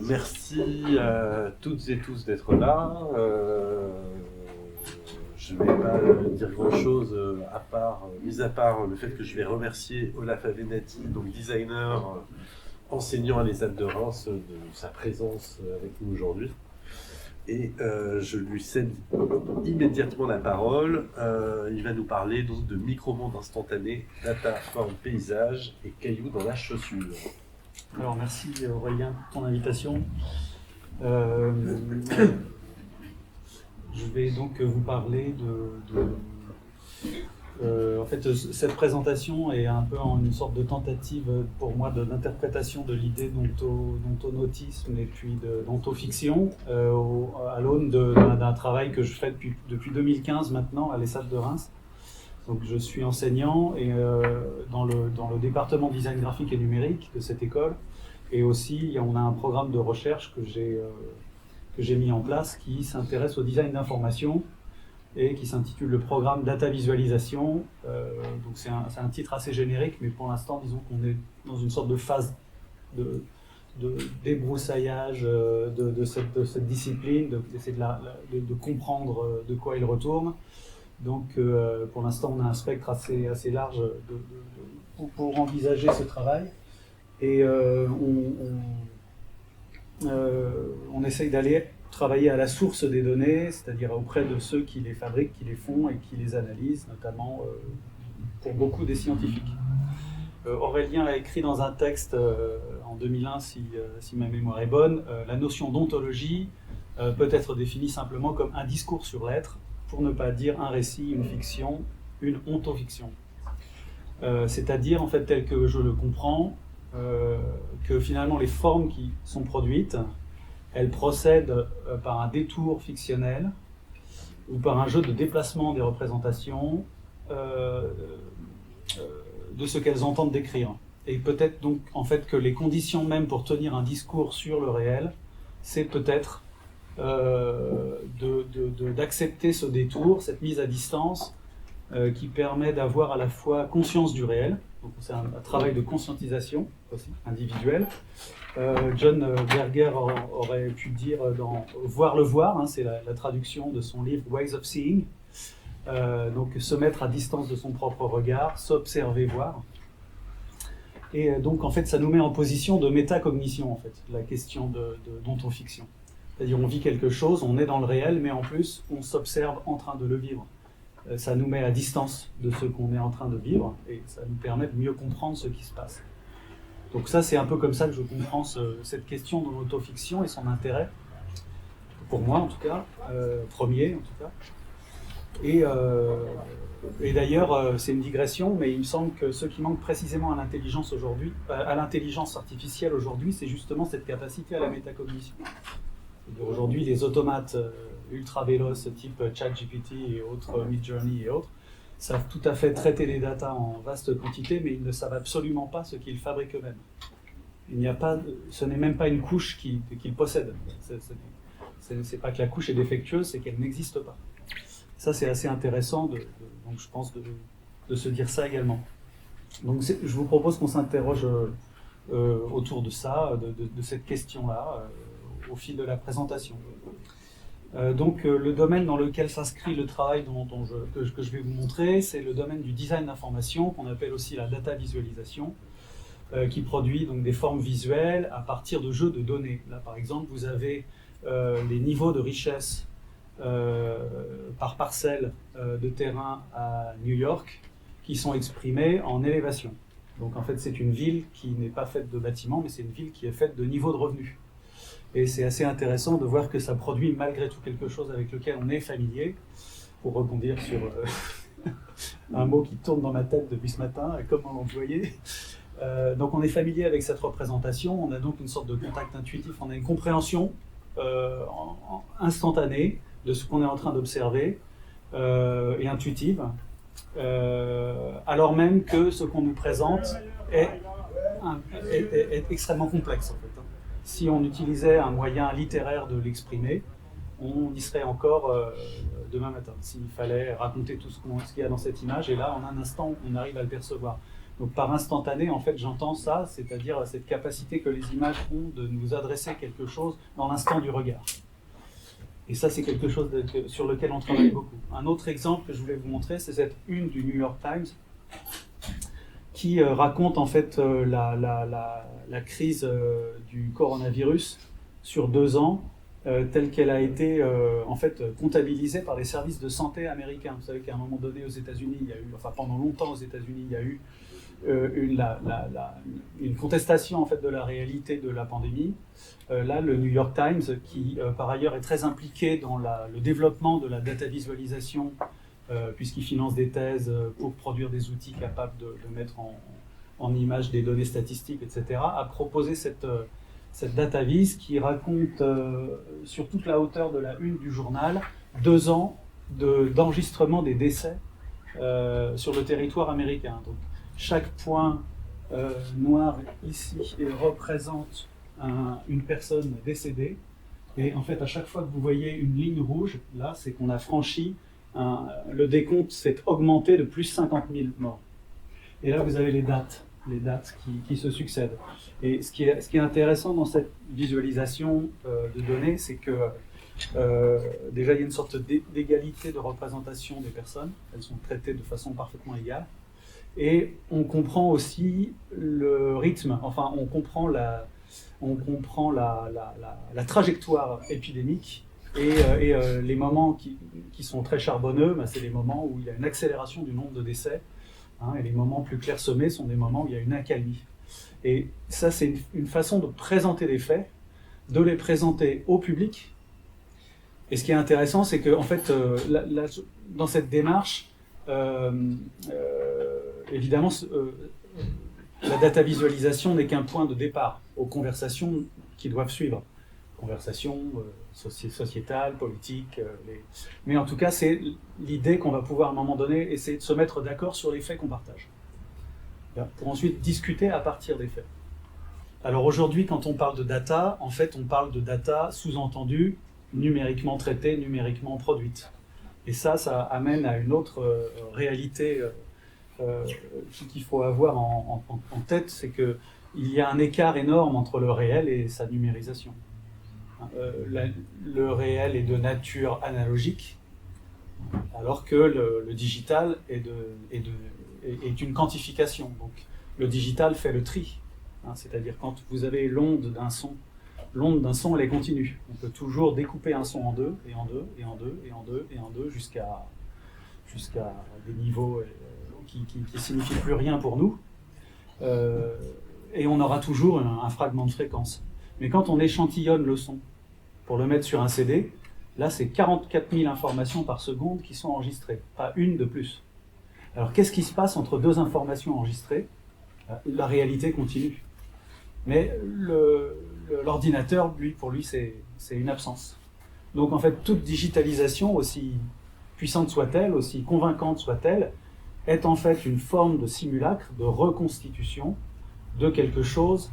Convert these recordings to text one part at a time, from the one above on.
Merci à toutes et tous d'être là. Je ne vais pas dire grand-chose mis à part le fait que je vais remercier Olaf Avenatti, donc designer, enseignant à l'ESAT de Reims, de sa présence avec nous aujourd'hui. Et je lui cède immédiatement la parole. Il va nous parler donc de micro-monde instantané, data, forme, paysage et cailloux dans la chaussure. Alors merci Aurélien pour ton invitation. Je vais donc vous parler en fait, cette présentation est un peu une sorte de tentative pour moi d'interprétation de l'idée d'ontonautisme et puis d'ontofiction à l'aune d'un travail que je fais depuis 2015 maintenant à l'ESAT de Reims. Donc je suis enseignant et, dans le département design graphique et numérique de cette école. Et aussi, on a un programme de recherche que j'ai mis en place qui s'intéresse au design d'information et qui s'intitule le programme Data Visualisation. Donc c'est un titre assez générique, mais pour l'instant, disons qu'on est dans une sorte de phase de débroussaillage de cette discipline, d'essayer de comprendre de quoi il retourne. Donc pour l'instant, on a un spectre assez large pour envisager ce travail. Et on essaye d'aller travailler à la source des données, c'est-à-dire auprès de ceux qui les fabriquent, qui les font et qui les analysent, notamment pour beaucoup des scientifiques. Aurélien a écrit dans un texte en 2001, si ma mémoire est bonne, la notion d'ontologie peut être définie simplement comme un discours sur l'être, pour ne pas dire un récit, une fiction, une ontofiction. C'est-à-dire, en fait, tel que je le comprends, que finalement les formes qui sont produites, elles procèdent par un détour fictionnel ou par un jeu de déplacement des représentations de ce qu'elles entendent décrire. Et peut-être donc en fait que les conditions même pour tenir un discours sur le réel, c'est peut-être d'accepter ce détour, cette mise à distance qui permet d'avoir à la fois conscience du réel. Donc c'est un travail de conscientisation aussi, individuelle. John Berger aurait pu dire dans Voir le voir, hein, c'est la traduction de son livre Ways of Seeing. Donc se mettre à distance de son propre regard, s'observer, voir. Et donc en fait ça nous met en position de métacognition, en fait, la question d'ontofiction. C'est-à-dire on vit quelque chose, on est dans le réel, mais en plus on s'observe en train de le vivre. Ça nous met à distance de ce qu'on est en train de vivre et ça nous permet de mieux comprendre ce qui se passe. Donc ça, c'est un peu comme ça que je comprends cette question de l'autofiction et son intérêt, pour moi en tout cas, premier en tout cas. Et d'ailleurs, c'est une digression, mais il me semble que ce qui manque précisément à l'intelligence aujourd'hui, à l'intelligence artificielle aujourd'hui, c'est justement cette capacité à la métacognition. Aujourd'hui, les automates ultra véloces type ChatGPT et autres, Midjourney et autres, savent tout à fait traiter les datas en vaste quantité, mais ils ne savent absolument pas ce qu'ils fabriquent eux-mêmes. Ce n'est même pas une couche qu'ils possèdent. C'est pas que la couche est défectueuse, c'est qu'elle n'existe pas. Ça, c'est assez intéressant, donc je pense de se dire ça également. Donc je vous propose qu'on s'interroge autour de ça, de cette question-là, au fil de la présentation. Donc le domaine dans lequel s'inscrit le travail que je vais vous montrer, c'est le domaine du design d'information, qu'on appelle aussi la data visualisation, qui produit donc des formes visuelles à partir de jeux de données. Là par exemple, vous avez les niveaux de richesse par parcelle de terrain à New York qui sont exprimés en élévation. Donc en fait c'est une ville qui n'est pas faite de bâtiments, mais c'est une ville qui est faite de niveaux de revenus. Et c'est assez intéressant de voir que ça produit malgré tout quelque chose avec lequel on est familier, pour rebondir sur un mot qui tourne dans ma tête depuis ce matin, comment l'employer. Donc on est familier avec cette représentation, on a donc une sorte de contact intuitif, on a une compréhension instantanée de ce qu'on est en train d'observer et intuitive, alors même que ce qu'on nous présente est extrêmement complexe en fait. Si on utilisait un moyen littéraire de l'exprimer, on y serait encore demain matin, s'il fallait raconter tout ce qu'il y a dans cette image, et là, en un instant, on arrive à le percevoir. Donc par instantané, en fait, j'entends ça, c'est-à-dire cette capacité que les images ont de nous adresser quelque chose dans l'instant du regard. Et ça, c'est quelque chose sur lequel on travaille beaucoup. Un autre exemple que je voulais vous montrer, c'est cette une du New York Times qui raconte en fait la crise du coronavirus sur 2 ans, telle qu'elle a été en fait comptabilisée par les services de santé américains. Vous savez qu'à un moment donné aux États-Unis, il y a eu, enfin pendant longtemps aux États-Unis, il y a eu une contestation en fait de la réalité de la pandémie. Là, le New York Times, qui par ailleurs est très impliqué dans le développement de la data visualisation, puisqu'il finance des thèses pour produire des outils capables de mettre en image des données statistiques, etc., a proposé cette data vis qui raconte sur toute la hauteur de la une du journal 2 ans d'enregistrement des décès sur le territoire américain. Donc, chaque point noir ici représente une personne décédée. Et en fait, à chaque fois que vous voyez une ligne rouge, là, c'est qu'on a franchi, le décompte s'est augmenté de plus 50 000 morts. Et là, vous avez les dates qui se succèdent. Et ce qui est intéressant dans cette visualisation de données, c'est que déjà, il y a une sorte d'égalité de représentation des personnes. Elles sont traitées de façon parfaitement égale. Et on comprend aussi le rythme, enfin, on comprend la trajectoire épidémique et les moments qui sont très charbonneux, ben, c'est les moments où il y a une accélération du nombre de décès, hein, et les moments plus clairsemés sont des moments où il y a une accalmie. Et ça, c'est une façon de présenter les faits, de les présenter au public. Et ce qui est intéressant, c'est que en fait, dans cette démarche, évidemment, la data visualisation n'est qu'un point de départ aux conversations qui doivent suivre. Conversations sociétales, politiques. Mais en tout cas, c'est l'idée qu'on va pouvoir à un moment donné essayer de se mettre d'accord sur les faits qu'on partage, pour ensuite discuter à partir des faits. Alors aujourd'hui, quand on parle de data, en fait, on parle de data sous-entendu numériquement traitée, numériquement produite. Et ça amène à une autre réalité qu'il faut avoir en tête, c'est qu'il y a un écart énorme entre le réel et sa numérisation. Le réel est de nature analogique, alors que le digital est une quantification. Donc le digital fait le tri, hein, c'est-à-dire quand vous avez l'onde d'un son, elle est continue. On peut toujours découper un son en deux, et en deux, et en deux, et en deux, et en deux, jusqu'à des niveaux qui ne signifient plus rien pour nous. Et on aura toujours un fragment de fréquence. Mais quand on échantillonne le son pour le mettre sur un CD, là c'est 44 000 informations par seconde qui sont enregistrées, pas une de plus. Alors qu'est-ce qui se passe entre 2 informations enregistrées? La réalité continue. Mais l'ordinateur, pour lui, c'est une absence. Donc en fait, toute digitalisation, aussi puissante soit-elle, aussi convaincante soit-elle, est en fait une forme de simulacre, de reconstitution de quelque chose.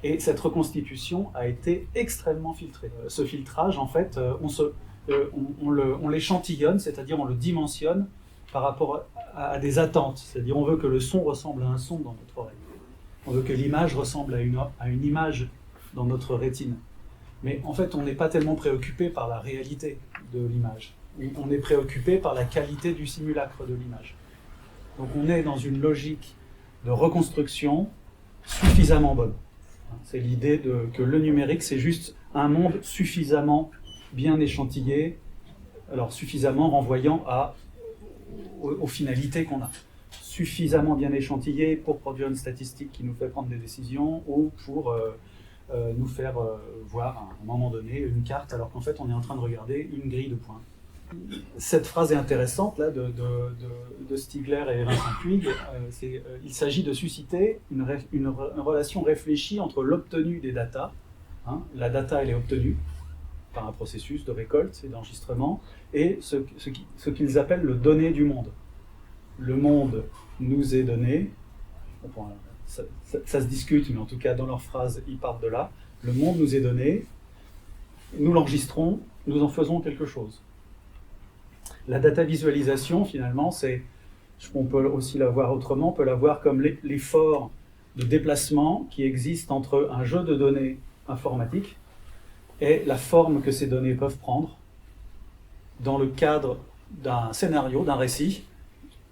Et cette reconstitution a été extrêmement filtrée. Ce filtrage, en fait, on l'échantillonne, c'est-à-dire on le dimensionne par rapport à des attentes. C'est-à-dire on veut que le son ressemble à un son dans notre oreille. On veut que l'image ressemble à une image dans notre rétine. Mais en fait, on n'est pas tellement préoccupé par la réalité de l'image. On est préoccupé par la qualité du simulacre de l'image. Donc on est dans une logique de reconstruction suffisamment bonne. C'est l'idée que le numérique, c'est juste un monde suffisamment bien échantillé, alors suffisamment renvoyant aux finalités qu'on a. Suffisamment bien échantillé pour produire une statistique qui nous fait prendre des décisions ou pour nous faire voir à un moment donné une carte alors qu'en fait on est en train de regarder une grille de points. Cette phrase est intéressante là, de Stigler et Vincent Puig. Il s'agit de susciter une relation réfléchie entre l'obtenu des data. Hein, la data elle est obtenue par un processus de récolte et d'enregistrement, et ce qu'ils appellent le donné du monde. Le monde nous est donné, ça se discute, mais en tout cas dans leur phrase, ils partent de là. Le monde nous est donné, nous l'enregistrons, nous en faisons quelque chose. La data visualisation, finalement, c'est On peut aussi la voir autrement, on peut la voir comme l'effort de déplacement qui existe entre un jeu de données informatique et la forme que ces données peuvent prendre dans le cadre d'un scénario, d'un récit,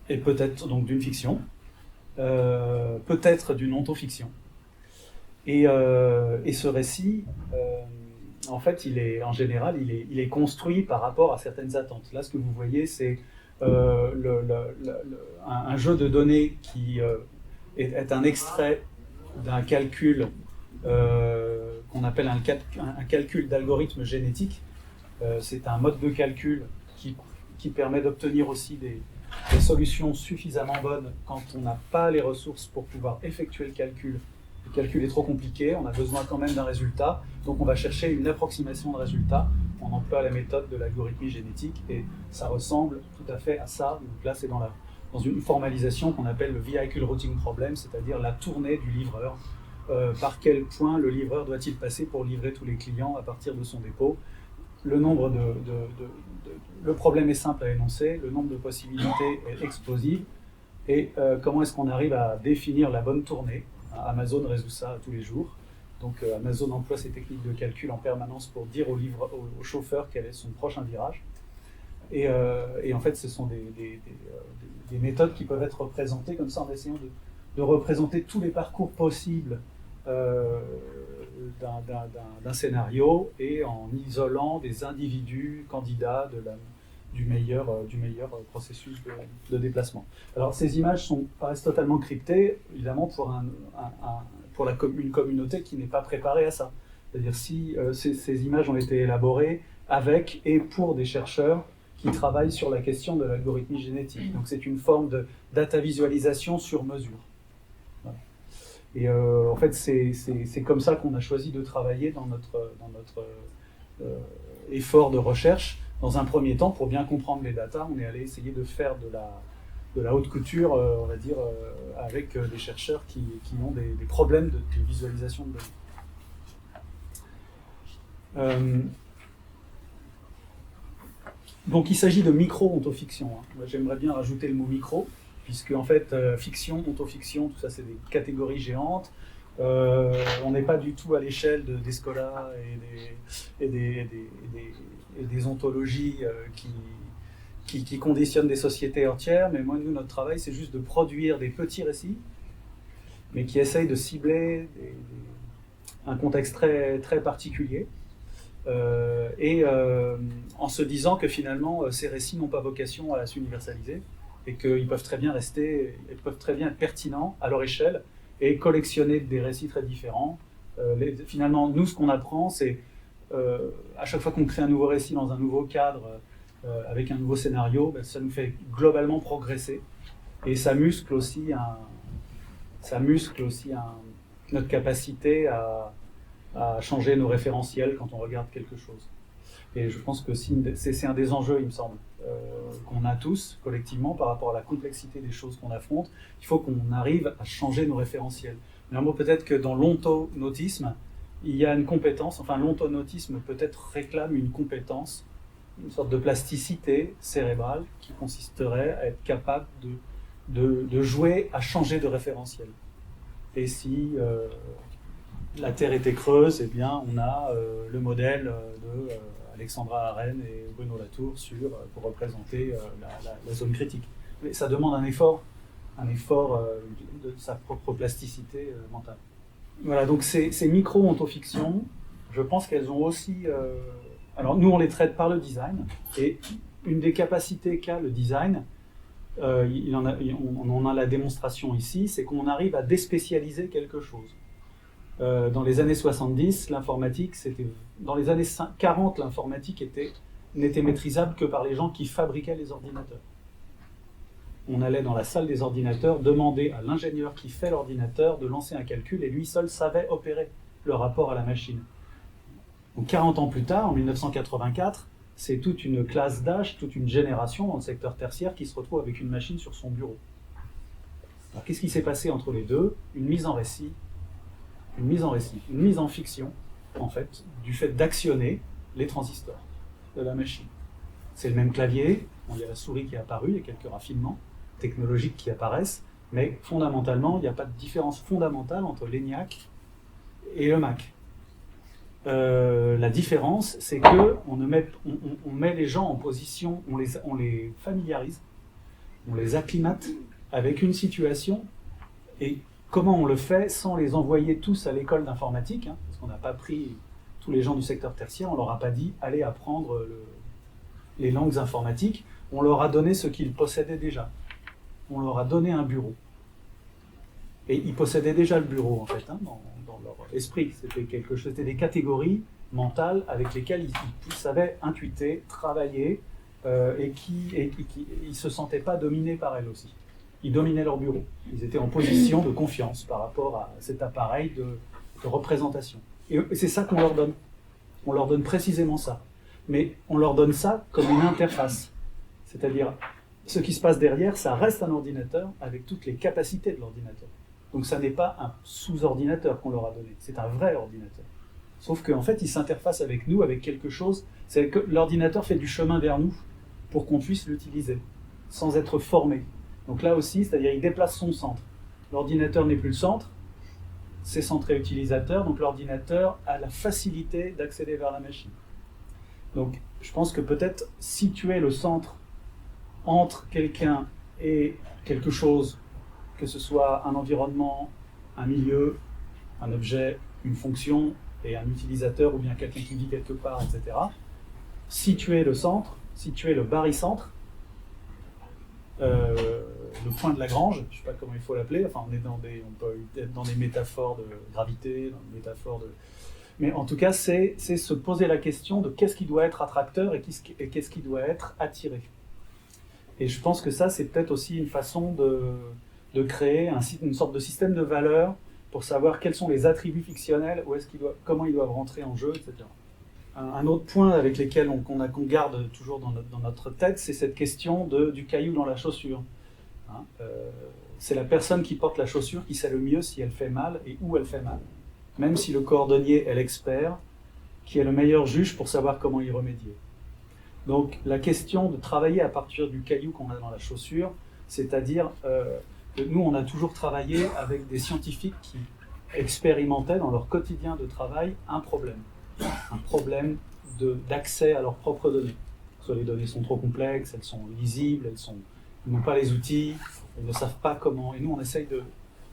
et peut-être donc d'une fiction, peut-être d'une ontofiction. Et ce récit, en fait, en général, il est construit par rapport à certaines attentes. Là, ce que vous voyez, c'est un jeu de données qui est un extrait d'un calcul qu'on appelle un calcul d'algorithme génétique. C'est un mode de calcul qui permet d'obtenir aussi des solutions suffisamment bonnes quand on n'a pas les ressources pour pouvoir effectuer le calcul. Le calcul est trop compliqué, on a besoin quand même d'un résultat, donc on va chercher une approximation de résultat. On emploie la méthode de l'algorithmie génétique et ça ressemble tout à fait à ça. Donc là, c'est dans une formalisation qu'on appelle le Vehicle Routing Problem, c'est-à-dire la tournée du livreur. Par quel point le livreur doit-il passer pour livrer tous les clients à partir de son dépôt? Le problème est simple à énoncer, le nombre de possibilités est explosif, et comment est-ce qu'on arrive à définir la bonne tournée? Amazon résout ça tous les jours. Donc Amazon emploie ces techniques de calcul en permanence pour dire au chauffeur quel est son prochain virage. Et en fait, ce sont des méthodes qui peuvent être représentées comme ça en essayant de représenter tous les parcours possibles d'un scénario et en isolant des individus candidats du meilleur processus de déplacement. Alors ces images paraissent totalement cryptées, évidemment pour une communauté qui n'est pas préparée à ça. C'est-à-dire si ces images ont été élaborées avec et pour des chercheurs qui travaillent sur la question de l'algorithmie génétique. Donc c'est une forme de data visualisation sur mesure. Voilà. Et en fait, c'est comme ça qu'on a choisi de travailler dans notre effort de recherche. Dans un premier temps, pour bien comprendre les datas, on est allé essayer de faire de la haute couture, on va dire, avec des chercheurs qui ont des problèmes de visualisation de données. Donc il s'agit de micro-ontofiction. Moi, j'aimerais bien rajouter le mot micro, puisque en fait, fiction, ontofiction, tout ça c'est des catégories géantes. On n'est pas du tout à l'échelle des scolas et des ontologies qui conditionnent des sociétés entières, mais nous, notre travail, c'est juste de produire des petits récits, mais qui essayent de cibler un contexte très, très particulier, en se disant que finalement, ces récits n'ont pas vocation à s'universaliser, et qu'ils peuvent très bien être pertinents à leur échelle, et collectionner des récits très différents. Finalement, nous, ce qu'on apprend, c'est à chaque fois qu'on crée un nouveau récit dans un nouveau cadre, avec un nouveau scénario, ça nous fait globalement progresser. Et ça muscle aussi notre capacité à changer nos référentiels quand on regarde quelque chose. Et je pense que c'est un des enjeux, il me semble, qu'on a tous collectivement par rapport à la complexité des choses qu'on affronte. Il faut qu'on arrive à changer nos référentiels. Mais un mot peut-être que dans l'ontonautisme, il y a une compétence, enfin l'ontonautisme peut-être réclame une compétence, une sorte de plasticité cérébrale qui consisterait à être capable de jouer à changer de référentiel. Et si la Terre était creuse, eh bien on a le modèle de Alexandra Arène et Bruno Latour pour représenter la zone critique. Mais ça demande un effort de sa propre plasticité mentale. Voilà, donc ces micro-ontofictions, je pense qu'elles ont aussi... alors nous, on les traite par le design, et une des capacités qu'a le design, on en a la démonstration ici, c'est qu'on arrive à déspécialiser quelque chose. Dans les années 70, l'informatique, dans les années 40, l'informatique n'était maîtrisable que par les gens qui fabriquaient les ordinateurs. On allait dans la salle des ordinateurs demander à l'ingénieur qui fait l'ordinateur de lancer un calcul et lui seul savait opérer le rapport à la machine. Donc 40 ans plus tard, en 1984, c'est toute une classe d'âge, toute une génération dans le secteur tertiaire qui se retrouve avec une machine sur son bureau. Alors qu'est-ce qui s'est passé entre les deux? Une mise en fiction, en fait, du fait d'actionner les transistors de la machine. C'est le même clavier, il y a la souris qui est apparue, il y a quelques raffinements, technologiques qui apparaissent, mais fondamentalement, il n'y a pas de différence fondamentale entre l'ENIAC et le Mac. La différence, c'est qu'on met les gens en position, on les familiarise, on les acclimate avec une situation, et comment on le fait sans les envoyer tous à l'école d'informatique, hein, parce qu'on n'a pas pris tous les gens du secteur tertiaire, on ne leur a pas dit « allez apprendre les langues informatiques », on leur a donné ce qu'ils possédaient déjà. On leur a donné un bureau. Et ils possédaient déjà le bureau, en fait, hein, dans leur esprit. C'était des catégories mentales avec lesquelles ils savaient intuiter, travailler, et ils ne se sentaient pas dominés par elles aussi. Ils dominaient leur bureau. Ils étaient en position de confiance par rapport à cet appareil de représentation. Et c'est ça qu'on leur donne. On leur donne précisément ça. Mais on leur donne ça comme une interface. C'est-à-dire, ce qui se passe derrière, ça reste un ordinateur avec toutes les capacités de l'ordinateur. Donc ça n'est pas un sous-ordinateur qu'on leur a donné, c'est un vrai ordinateur. Sauf qu'en fait, il s'interface avec nous, avec quelque chose. C'est que l'ordinateur fait du chemin vers nous pour qu'on puisse l'utiliser, sans être formé. Donc là aussi, c'est-à-dire il déplace son centre. L'ordinateur n'est plus le centre, c'est centré utilisateur, donc l'ordinateur a la facilité d'accéder vers la machine. Donc je pense que peut-être situer le centre entre quelqu'un et quelque chose, que ce soit un environnement, un milieu, un objet, une fonction et un utilisateur ou bien quelqu'un qui vit quelque part, etc. Situer le centre, situer le barycentre, le point de Lagrange, je ne sais pas comment il faut l'appeler, enfin on peut être dans des métaphores de gravité, dans des métaphores de... Mais en tout cas, c'est se poser la question de qu'est-ce qui doit être attracteur et qu'est-ce qui doit être attiré. Et je pense que ça, c'est peut-être aussi une façon de créer une sorte de système de valeurs pour savoir quels sont les attributs fictionnels, comment ils doivent rentrer en jeu, etc. Un autre point avec lequel qu'on garde toujours dans notre tête, c'est cette question du caillou dans la chaussure. Hein, c'est la personne qui porte la chaussure qui sait le mieux si elle fait mal et où elle fait mal. Même si le cordonnier est l'expert, qui est le meilleur juge pour savoir comment y remédier. Donc la question de travailler à partir du caillou qu'on a dans la chaussure, c'est-à-dire que nous on a toujours travaillé avec des scientifiques qui expérimentaient dans leur quotidien de travail un problème d'accès à leurs propres données. Soit les données sont trop complexes, elles sont illisibles, ils n'ont pas les outils, ils ne savent pas comment. Et nous on essaye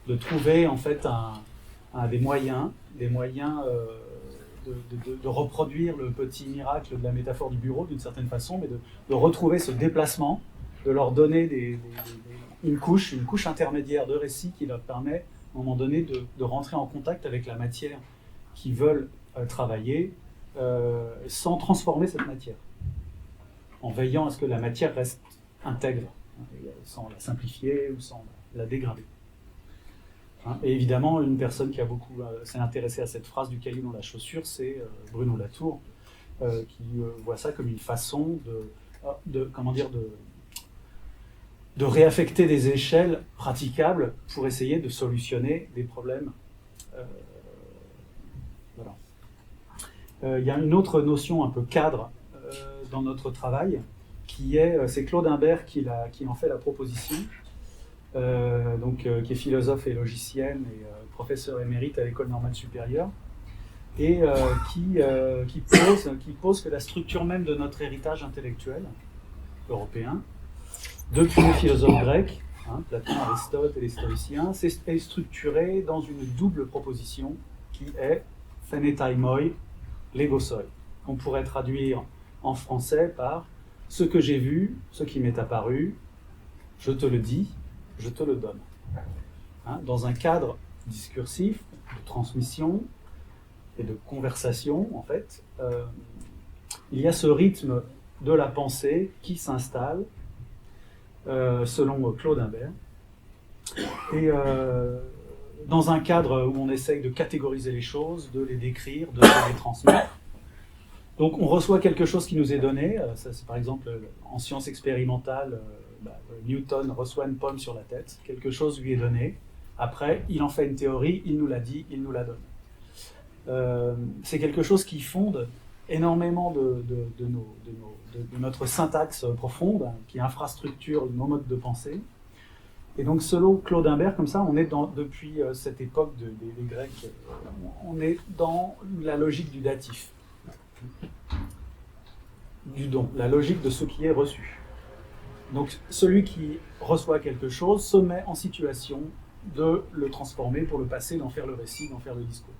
de trouver en fait des moyens de reproduire le petit miracle de la métaphore du bureau d'une certaine façon, mais de retrouver ce déplacement, de leur donner une couche intermédiaire de récit qui leur permet à un moment donné de rentrer en contact avec la matière qu'ils veulent travailler sans transformer cette matière, en veillant à ce que la matière reste intègre, sans la simplifier ou sans la dégrader. Et évidemment, une personne qui a beaucoup s'est intéressée à cette phrase du caillou dans la chaussure, c'est Bruno Latour, qui voit ça comme une façon de réaffecter des échelles praticables pour essayer de solutionner des problèmes. Voilà. Il y a une autre notion un peu cadre dans notre travail, c'est Claude Imbert qui en fait la proposition. Qui est philosophe et logicienne et professeur émérite à l'École normale supérieure, et qui pose que la structure même de notre héritage intellectuel européen, depuis les philosophes grecs, Platon, Aristote et les stoïciens, est structurée dans une double proposition qui est phenetai moi, lego soi, qu'on pourrait traduire en français par ce que j'ai vu, ce qui m'est apparu, je te le dis, je te le donne. Dans un cadre discursif, de transmission et de conversation, en fait, il y a ce rythme de la pensée qui s'installe, selon Claude Imbert, et dans un cadre où on essaye de catégoriser les choses, de les décrire, de les transmettre. Donc on reçoit quelque chose qui nous est donné, ça, c'est par exemple en sciences expérimentales, Newton reçoit une pomme sur la tête, quelque chose lui est donné, après il en fait une théorie, il nous l'a dit, il nous la donne. C'est quelque chose qui fonde énormément de notre syntaxe profonde, qui infrastructure nos modes de pensée, Et donc selon Claude Imbert, comme ça, on est depuis cette époque des Grecs, on est dans la logique du datif, du don, la logique de ce qui est reçu. Donc celui qui reçoit quelque chose se met en situation de le transformer pour le passer, d'en faire le récit, d'en faire le discours.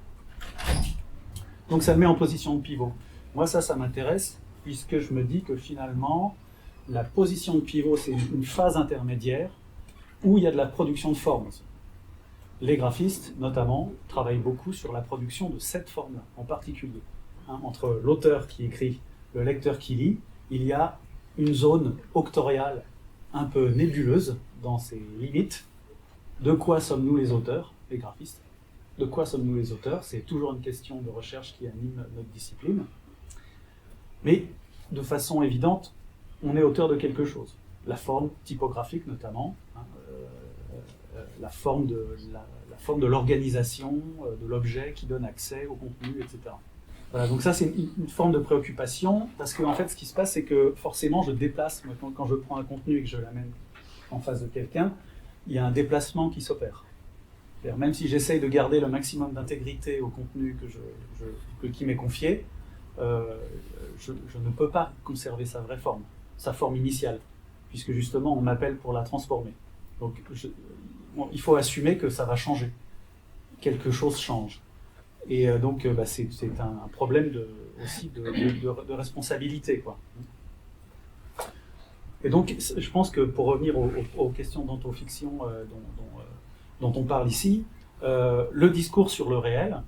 Donc ça le met en position de pivot. Moi ça m'intéresse, puisque je me dis que finalement, la position de pivot, c'est une phase intermédiaire où il y a de la production de formes. Les graphistes, notamment, travaillent beaucoup sur la production de cette forme-là, en particulier. Entre l'auteur qui écrit, le lecteur qui lit, il y a une zone octoriale un peu nébuleuse dans ses limites. De quoi sommes-nous les auteurs, les graphistes? De quoi sommes-nous les auteurs? C'est toujours une question de recherche qui anime notre discipline. Mais de façon évidente, on est auteur de quelque chose. La forme typographique notamment, la forme de l'organisation, de l'objet qui donne accès au contenu, etc. Voilà, donc ça c'est une forme de préoccupation, parce que en fait ce qui se passe c'est que forcément je déplace, quand je prends un contenu et que je l'amène en face de quelqu'un, il y a un déplacement qui s'opère. Même si j'essaye de garder le maximum d'intégrité au contenu qui m'est confié, je ne peux pas conserver sa vraie forme, sa forme initiale, puisque justement on m'appelle pour la transformer. Donc il faut assumer que ça va changer, quelque chose change. Et donc c'est un problème aussi de responsabilité, quoi. Et donc je pense que pour revenir aux questions d'antofiction dont on parle ici, le discours sur le réel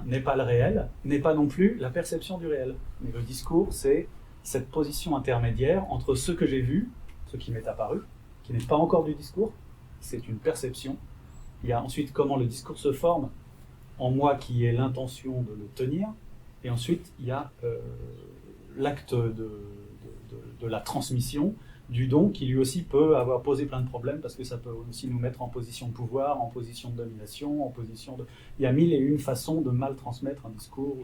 n'est pas le réel, n'est pas non plus la perception du réel. Mais le discours, c'est cette position intermédiaire entre ce que j'ai vu, ce qui m'est apparu, qui n'est pas encore du discours, c'est une perception. Il y a ensuite comment le discours se forme en moi qui ai l'intention de le tenir, et ensuite il y a l'acte de la transmission, du don, qui lui aussi peut avoir posé plein de problèmes, parce que ça peut aussi nous mettre en position de pouvoir, en position de domination, en position de... Il y a mille et une façons de mal transmettre un discours,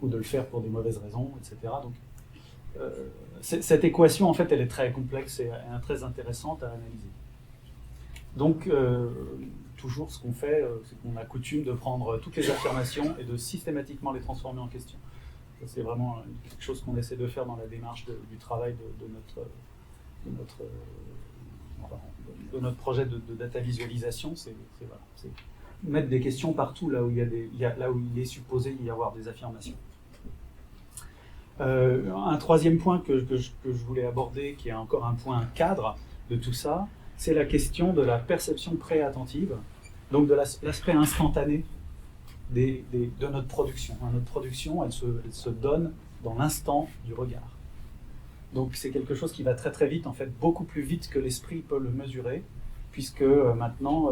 ou de le faire pour des mauvaises raisons, etc. Donc, cette équation, en fait, elle est très complexe et très intéressante à analyser. Donc, toujours ce qu'on fait, c'est qu'on a coutume de prendre toutes les affirmations et de systématiquement les transformer en questions. Ça, c'est vraiment quelque chose qu'on essaie de faire dans la démarche du travail de notre projet de data visualisation. C'est mettre des questions partout là où là où il est supposé y avoir des affirmations. Un troisième point que je voulais aborder, qui est encore un point cadre de tout ça, c'est la question de la perception pré-attentive, donc de l'aspect instantané de notre production. Notre production, elle se donne dans l'instant du regard. Donc c'est quelque chose qui va très très vite, en fait, beaucoup plus vite que l'esprit peut le mesurer, puisque maintenant,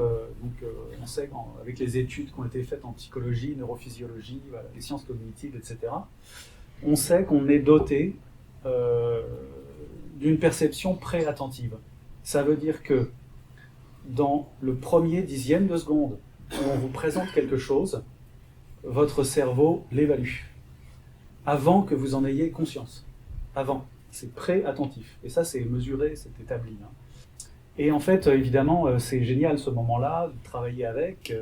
on sait, avec les études qui ont été faites en psychologie, neurophysiologie, voilà, les sciences cognitives, etc., on sait qu'on est doté d'une perception pré-attentive. Ça veut dire que dans le premier dixième de seconde où on vous présente quelque chose, votre cerveau l'évalue, avant que vous en ayez conscience. Avant, c'est pré-attentif. Et ça, c'est mesuré, c'est établi. Et en fait, évidemment, c'est génial ce moment-là, de travailler avec,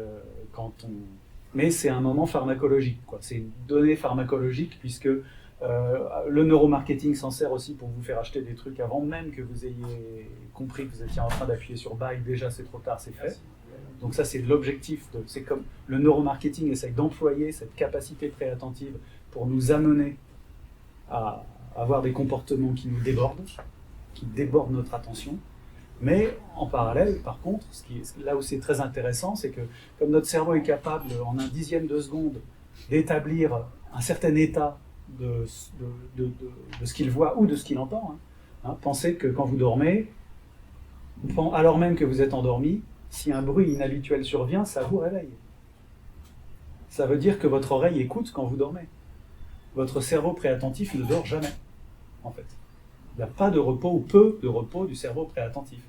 mais c'est un moment pharmacologique, quoi. C'est une donnée pharmacologique, puisque le neuromarketing s'en sert aussi pour vous faire acheter des trucs avant même que vous ayez compris que vous étiez en train d'appuyer sur buy. Déjà, c'est trop tard, c'est fait. Donc ça, c'est l'objectif. C'est comme le neuromarketing essaie d'employer cette capacité pré-attentive pour nous amener à avoir des comportements qui nous débordent, qui débordent notre attention. Mais en parallèle, par contre, là où c'est très intéressant, c'est que comme notre cerveau est capable, en un dixième de seconde, d'établir un certain état de ce qu'il voit ou de ce qu'il entend, pensez que quand vous dormez, alors même que vous êtes endormi, si un bruit inhabituel survient, ça vous réveille. Ça veut dire que votre oreille écoute quand vous dormez. Votre cerveau préattentif ne dort jamais, en fait. Il n'y a pas de repos ou peu de repos du cerveau préattentif.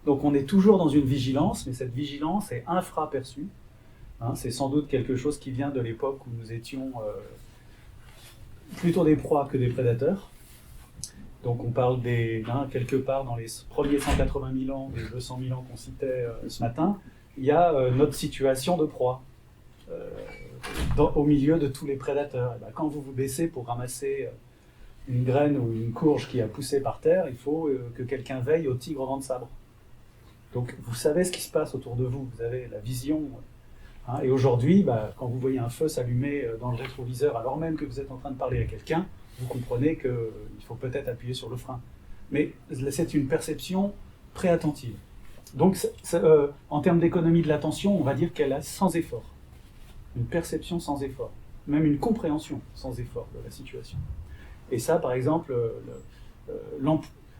Donc on est toujours dans une vigilance, mais cette vigilance est infraperçue. C'est sans doute quelque chose qui vient de l'époque où nous étions plutôt des proies que des prédateurs. Donc on parle quelque part dans les premiers 180 000 ans, les 200 000 ans qu'on citait ce matin, il y a notre situation de proie au milieu de tous les prédateurs. Et ben, quand vous vous baissez pour ramasser une graine ou une courge qui a poussé par terre, il faut que quelqu'un veille au tigre au vent de sabre. Donc vous savez ce qui se passe autour de vous, vous avez la vision. Hein, et aujourd'hui, quand vous voyez un feu s'allumer dans le rétroviseur alors même que vous êtes en train de parler à quelqu'un, vous comprenez qu'il faut peut-être appuyer sur le frein. Mais c'est une perception préattentive. Donc en termes d'économie de l'attention, on va dire qu'elle a sans effort. Une perception sans effort. Même une compréhension sans effort de la situation. Et ça, par exemple,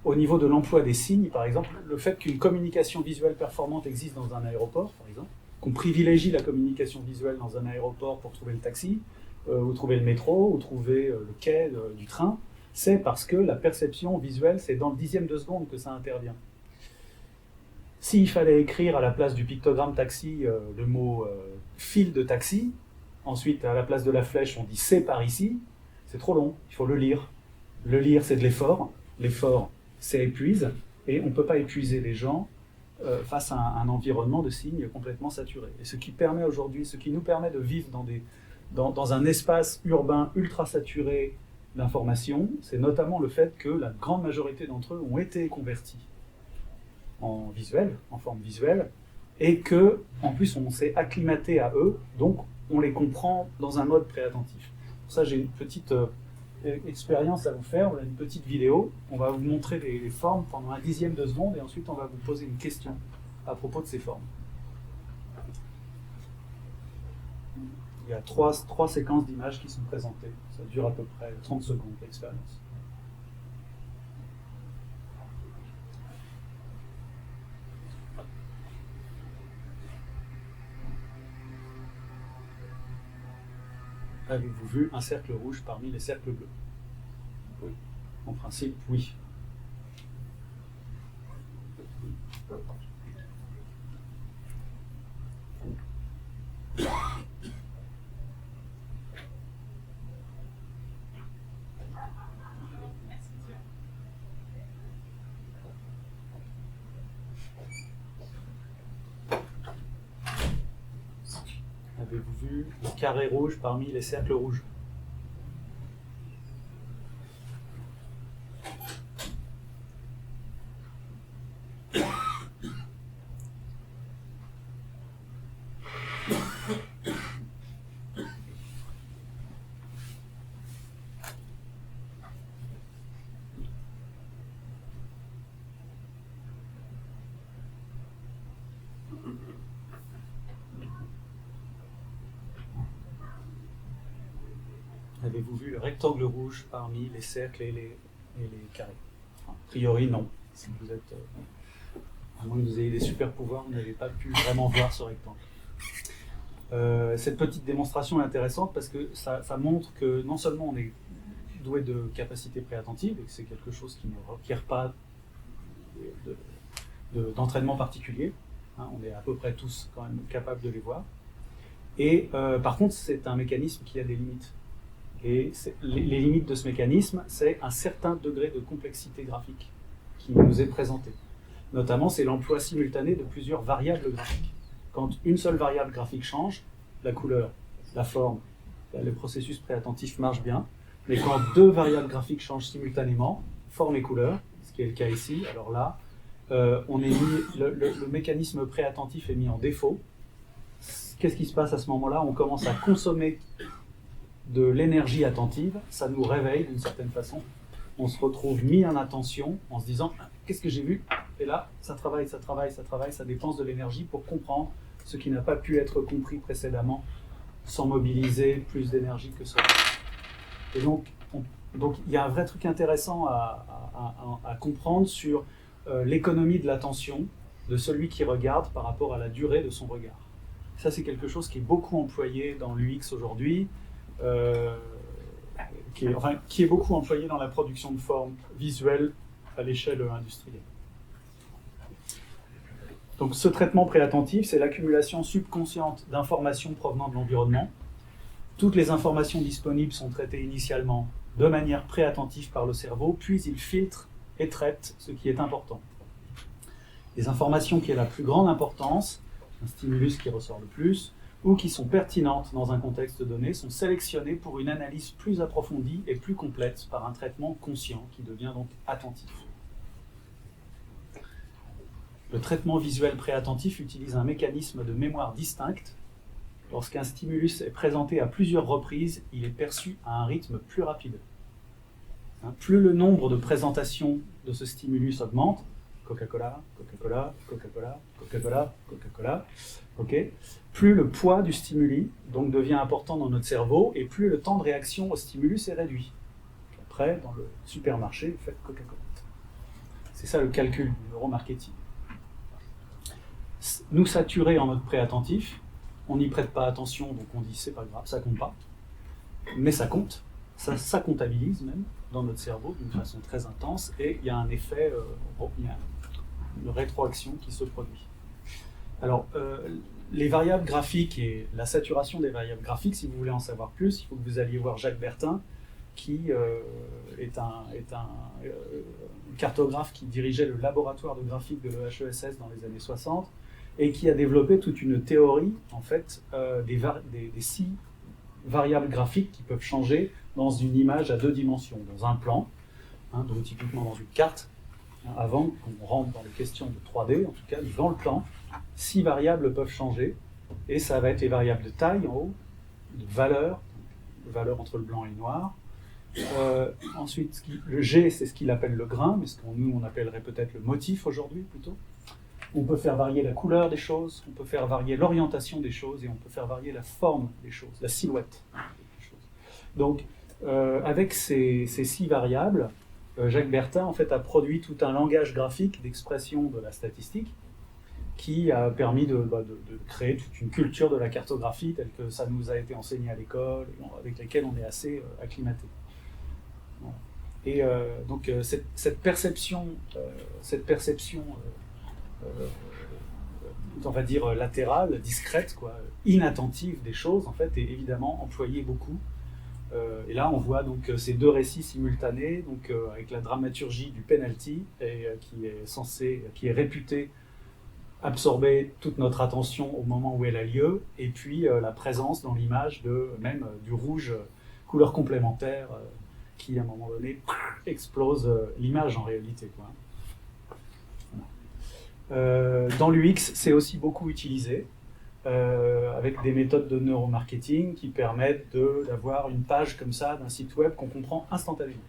au niveau de l'emploi des signes, par exemple, le fait qu'une communication visuelle performante existe dans un aéroport, par exemple, qu'on privilégie la communication visuelle dans un aéroport pour trouver le taxi, ou trouver le métro, ou trouver le quai du train, c'est parce que la perception visuelle, c'est dans le dixième de seconde que ça intervient. S'il fallait écrire à la place du pictogramme taxi le mot fil de taxi, ensuite à la place de la flèche on dit c'est par ici, c'est trop long, il faut le lire. Le lire c'est de l'effort, l'effort c'est épuise, et on ne peut pas épuiser les gens face à un environnement de signes complètement saturé. Et ce qui permet aujourd'hui, ce qui nous permet de vivre dans un espace urbain ultra saturé d'informations, c'est notamment le fait que la grande majorité d'entre eux ont été convertis en visuel, en forme visuelle, et que, en plus, on s'est acclimaté à eux, donc on les comprend dans un mode préattentif. Pour ça, j'ai une petite expérience à vous faire, on a une petite vidéo, on va vous montrer les formes pendant un dixième de seconde, et ensuite on va vous poser une question à propos de ces formes. Il y a trois séquences d'images qui sont présentées, ça dure à peu près 30 secondes l'expérience. Avez-vous vu un cercle rouge parmi les cercles bleus? Oui. En principe, oui. Avez-vous vu le carré rouge parmi les cercles rouges? Avez-vous vu le rectangle rouge parmi les cercles et les carrés? A priori, non. Si vous êtes, à moins que vous ayez des super pouvoirs, vous n'avez pas pu vraiment voir ce rectangle. Cette petite démonstration est intéressante parce que ça montre que non seulement on est doué de capacités préattentives, et que c'est quelque chose qui ne requiert pas d'entraînement particulier, hein, on est à peu près tous quand même capables de les voir, et par contre c'est un mécanisme qui a des limites. Et les limites de ce mécanisme, c'est un certain degré de complexité graphique qui nous est présenté. Notamment, c'est l'emploi simultané de plusieurs variables graphiques. Quand une seule variable graphique change, la couleur, la forme, le processus préattentif marche bien. Mais quand deux variables graphiques changent simultanément, forme et couleur, ce qui est le cas ici, alors là, le mécanisme préattentif est mis en défaut. Qu'est-ce qui se passe à ce moment-là? On commence à consommer de l'énergie attentive, ça nous réveille d'une certaine façon. On se retrouve mis en attention en se disant « qu'est-ce que j'ai vu ?» Et là, ça travaille, ça dépense de l'énergie pour comprendre ce qui n'a pas pu être compris précédemment sans mobiliser plus d'énergie que cela. Et donc il y a un vrai truc intéressant à comprendre sur l'économie de l'attention de celui qui regarde par rapport à la durée de son regard. Ça, c'est quelque chose qui est beaucoup employé dans l'UX aujourd'hui, qui est beaucoup employé dans la production de formes visuelles à l'échelle industrielle. Donc ce traitement préattentif, c'est l'accumulation subconsciente d'informations provenant de l'environnement. Toutes les informations disponibles sont traitées initialement de manière préattentive par le cerveau, puis il filtre et traite ce qui est important. Les informations qui ont la plus grande importance, un stimulus qui ressort le plus, ou qui sont pertinentes dans un contexte donné, sont sélectionnées pour une analyse plus approfondie et plus complète par un traitement conscient qui devient donc attentif. Le traitement visuel préattentif utilise un mécanisme de mémoire distincte. Lorsqu'un stimulus est présenté à plusieurs reprises, il est perçu à un rythme plus rapide. Plus le nombre de présentations de ce stimulus augmente, Coca-Cola, Coca-Cola, Coca-Cola, Coca-Cola, Coca-Cola, okay, plus le poids du stimuli donc, devient important dans notre cerveau et plus le temps de réaction au stimulus est réduit. Après, dans le supermarché, vous faites Coca-Cola. C'est ça le calcul du neuromarketing. Nous saturer en mode préattentif, on n'y prête pas attention, donc on dit c'est pas grave, ça compte pas, mais ça compte, ça comptabilise même dans notre cerveau d'une façon très intense, et il y a un effet, il y a une rétroaction qui se produit. Alors, les variables graphiques et la saturation des variables graphiques, si vous voulez en savoir plus, il faut que vous alliez voir Jacques Bertin, qui est un cartographe qui dirigeait le laboratoire de graphique de l'EHESS dans les années 60, et qui a développé toute une théorie, en fait, des 6 variables graphiques qui peuvent changer dans une image à 2 dimensions, dans un plan, donc typiquement dans une carte, avant qu'on rentre dans les questions de 3D, en tout cas, dans le plan, 6 variables peuvent changer, et ça va être les variables de taille en haut, de valeur entre le blanc et le noir. Ensuite, le G, c'est ce qu'il appelle le grain, mais ce que nous, on appellerait peut-être le motif aujourd'hui, plutôt. On peut faire varier la couleur des choses, on peut faire varier l'orientation des choses, et on peut faire varier la forme des choses, la silhouette des choses. Donc, avec ces 6 variables, Jacques Bertin, en fait, a produit tout un langage graphique d'expression de la statistique qui a permis de créer toute une culture de la cartographie telle que ça nous a été enseigné à l'école, avec laquelle on est assez acclimaté. Et donc cette perception on va dire latérale, discrète, quoi, inattentive des choses, en fait, est évidemment employée beaucoup. Et là, on voit donc ces 2 récits simultanés, donc avec la dramaturgie du penalty, qui est réputée absorber toute notre attention au moment où elle a lieu, et puis la présence dans l'image même du rouge, couleur complémentaire, qui à un moment donné explose l'image en réalité, quoi. Dans l'UX, c'est aussi beaucoup utilisé, avec des méthodes de neuromarketing qui permettent d'avoir une page comme ça d'un site web qu'on comprend instantanément.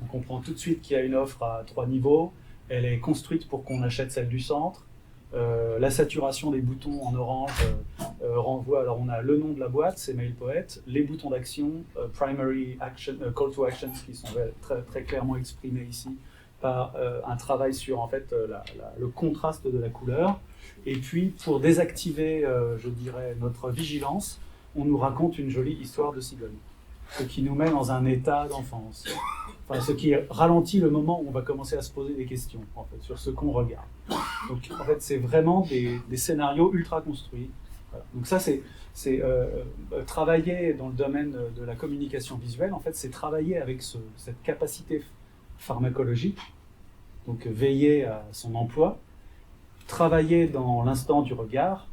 On comprend tout de suite qu'il y a une offre à 3 niveaux, elle est construite pour qu'on achète celle du centre. La saturation des boutons en orange renvoie, alors on a le nom de la boîte, c'est MailPoet, les boutons d'action, primary action, call to actions qui sont très, très clairement exprimés ici par un travail sur en fait le contraste de la couleur. Et puis pour désactiver, je dirais, notre vigilance, on nous raconte une jolie histoire de cigogne, ce qui nous met dans un état d'enfance. Enfin, ce qui ralentit le moment où on va commencer à se poser des questions en fait, sur ce qu'on regarde. Donc en fait, c'est vraiment des scénarios ultra construits. Voilà. Donc ça, c'est travailler dans le domaine de la communication visuelle. En fait, c'est travailler avec cette capacité pharmacologique, donc veiller à son emploi, travailler dans l'instant du regard,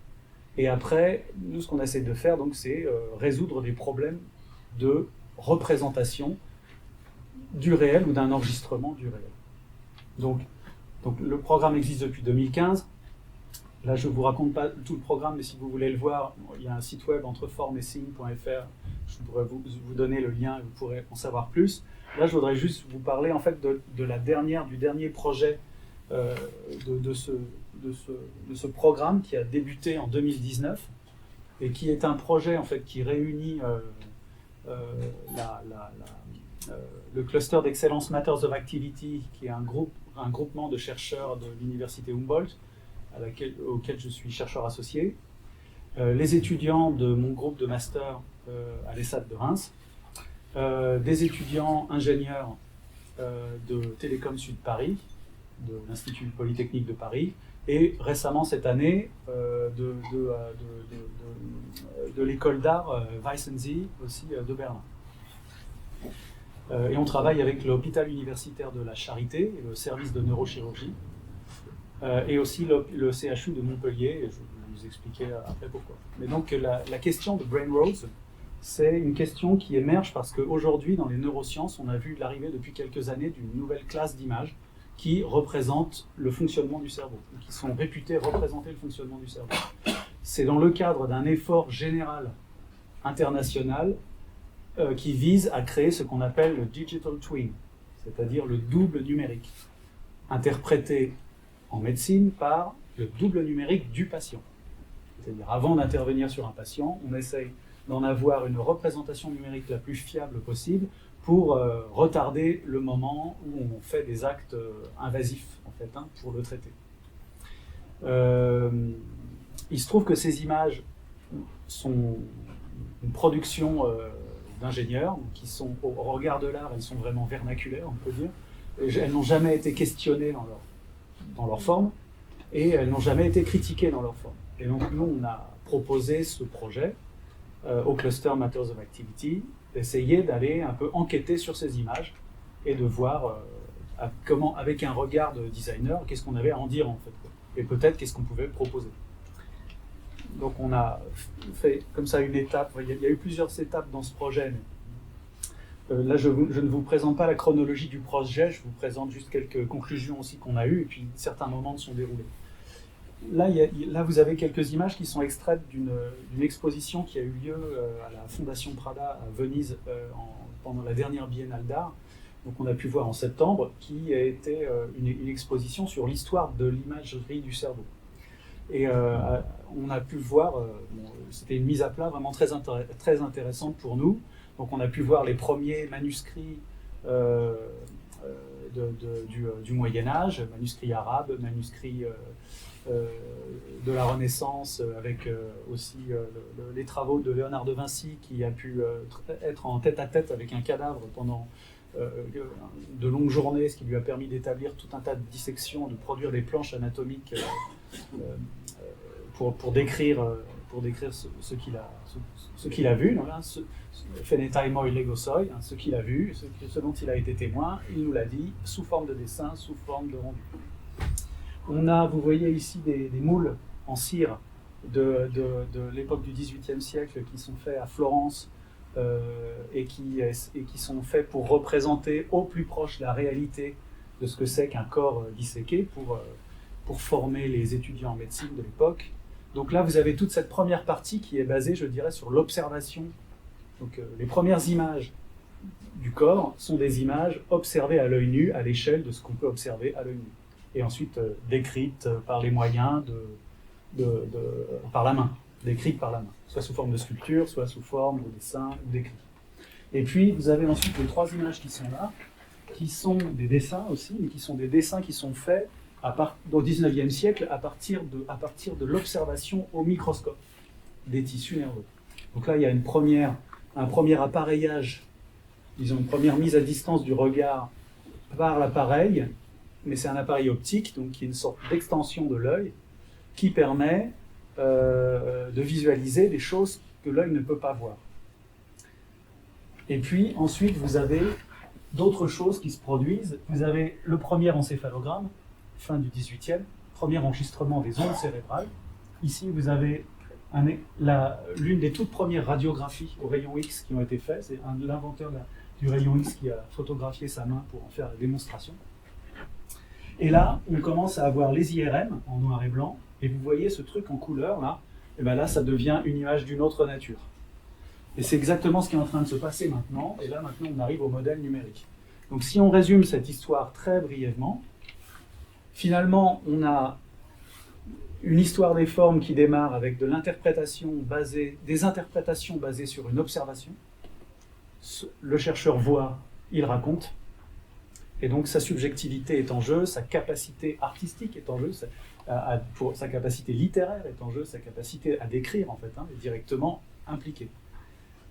et après, nous, ce qu'on essaie de faire, donc, c'est résoudre des problèmes de représentation du réel ou d'un enregistrement du réel. Donc le programme existe depuis 2015. Là, je ne vous raconte pas tout le programme, mais si vous voulez le voir, il y a un site web entreformes-et-signes.fr. Je pourrais vous donner le lien et vous pourrez en savoir plus. Là, je voudrais juste vous parler en fait du dernier projet de ce programme qui a débuté en 2019 et qui est un projet en fait qui réunit le cluster d'excellence Matters of Activity, qui est un groupement de chercheurs de l'université Humboldt, auquel je suis chercheur associé, les étudiants de mon groupe de master à l'ESSAD de Reims, des étudiants ingénieurs de Télécom Sud Paris, de l'Institut Polytechnique de Paris, et récemment cette année de l'école d'art Weissensee aussi de Berlin. Et on travaille avec l'hôpital universitaire de la Charité, et le service de neurochirurgie, et aussi le CHU de Montpellier, et je vais vous expliquer après pourquoi. Mais donc la question de Brain Roads, c'est une question qui émerge parce qu'aujourd'hui, dans les neurosciences, on a vu l'arrivée depuis quelques années d'une nouvelle classe d'images qui représentent le fonctionnement du cerveau, qui sont réputées représenter le fonctionnement du cerveau. C'est dans le cadre d'un effort général international qui vise à créer ce qu'on appelle le digital twin, c'est-à-dire le double numérique, interprété en médecine par le double numérique du patient. C'est-à-dire, avant d'intervenir sur un patient, on essaye d'en avoir une représentation numérique la plus fiable possible pour retarder le moment où on fait des actes invasifs, en fait, pour le traiter. Il se trouve que ces images sont une production d'ingénieurs qui sont, au regard de l'art, elles sont vraiment vernaculaires, on peut dire. Elles n'ont jamais été questionnées dans leur forme, et elles n'ont jamais été critiquées dans leur forme. Et donc nous, on a proposé ce projet au Cluster Matters of Activity, d'essayer d'aller un peu enquêter sur ces images et de voir comment, avec un regard de designer, qu'est-ce qu'on avait à en dire en fait, et peut-être qu'est-ce qu'on pouvait proposer. Donc on a fait comme ça une étape, il y a eu plusieurs étapes dans ce projet, mais là je ne vous présente pas la chronologie du projet, je vous présente juste quelques conclusions aussi qu'on a eues, et puis certains moments de sont déroulés. Là, vous avez quelques images qui sont extraites d'une exposition qui a eu lieu à la Fondation Prada à Venise pendant la dernière biennale d'art. Donc on a pu voir en septembre, qui a été une exposition sur l'histoire de l'imagerie du cerveau. Et on a pu voir, c'était une mise à plat vraiment très intéressante pour nous. Donc on a pu voir les premiers manuscrits du Moyen-Âge, manuscrits arabes, manuscrits de la Renaissance, avec aussi les travaux de Léonard de Vinci, qui a pu être en tête-à-tête avec un cadavre pendant de longues journées, ce qui lui a permis d'établir tout un tas de dissections, de produire des planches anatomiques pour décrire ce qu'il a vu. Voilà, Phenetaimoi legosoi, ce qu'il a vu, ce dont il a été témoin, il nous l'a dit, sous forme de dessin, sous forme de rendu. On a, vous voyez ici, des moules en cire de l'époque du XVIIIe siècle qui sont faits à Florence et qui sont faits pour représenter au plus proche la réalité de ce que c'est qu'un corps disséqué pour former les étudiants en médecine de l'époque. Donc là, vous avez toute cette première partie qui est basée, je dirais, sur l'observation. Donc les premières images du corps sont des images observées à l'œil nu, à l'échelle de ce qu'on peut observer à l'œil nu. Et ensuite décrites par les moyens par la main, décrites par la main, soit sous forme de sculpture, soit sous forme de dessin ou d'écrit. Et puis vous avez ensuite les trois images qui sont là, qui sont des dessins aussi, mais qui sont des dessins qui sont faits au XIXe siècle à partir de l'observation au microscope des tissus nerveux. Donc là, il y a un premier appareillage, disons une première mise à distance du regard par l'appareil, mais c'est un appareil optique, donc qui est une sorte d'extension de l'œil, qui permet de visualiser des choses que l'œil ne peut pas voir. Et puis ensuite, vous avez d'autres choses qui se produisent. Vous avez le premier encéphalogramme, fin du XVIIIe, premier enregistrement des ondes cérébrales. Ici, vous avez l'une des toutes premières radiographies au rayon X qui ont été faites. C'est l'inventeur du rayon X qui a photographié sa main pour en faire la démonstration. Et là, on commence à avoir les IRM en noir et blanc, et vous voyez ce truc en couleur, là, et bien là, ça devient une image d'une autre nature. Et c'est exactement ce qui est en train de se passer maintenant, et là, maintenant, on arrive au modèle numérique. Donc si on résume cette histoire très brièvement, finalement, on a une histoire des formes qui démarre avec des interprétations basées sur une observation. Le chercheur voit, il raconte, et donc sa subjectivité est en jeu, sa capacité artistique est en jeu, sa capacité littéraire est en jeu, sa capacité à décrire en fait, est directement impliquée.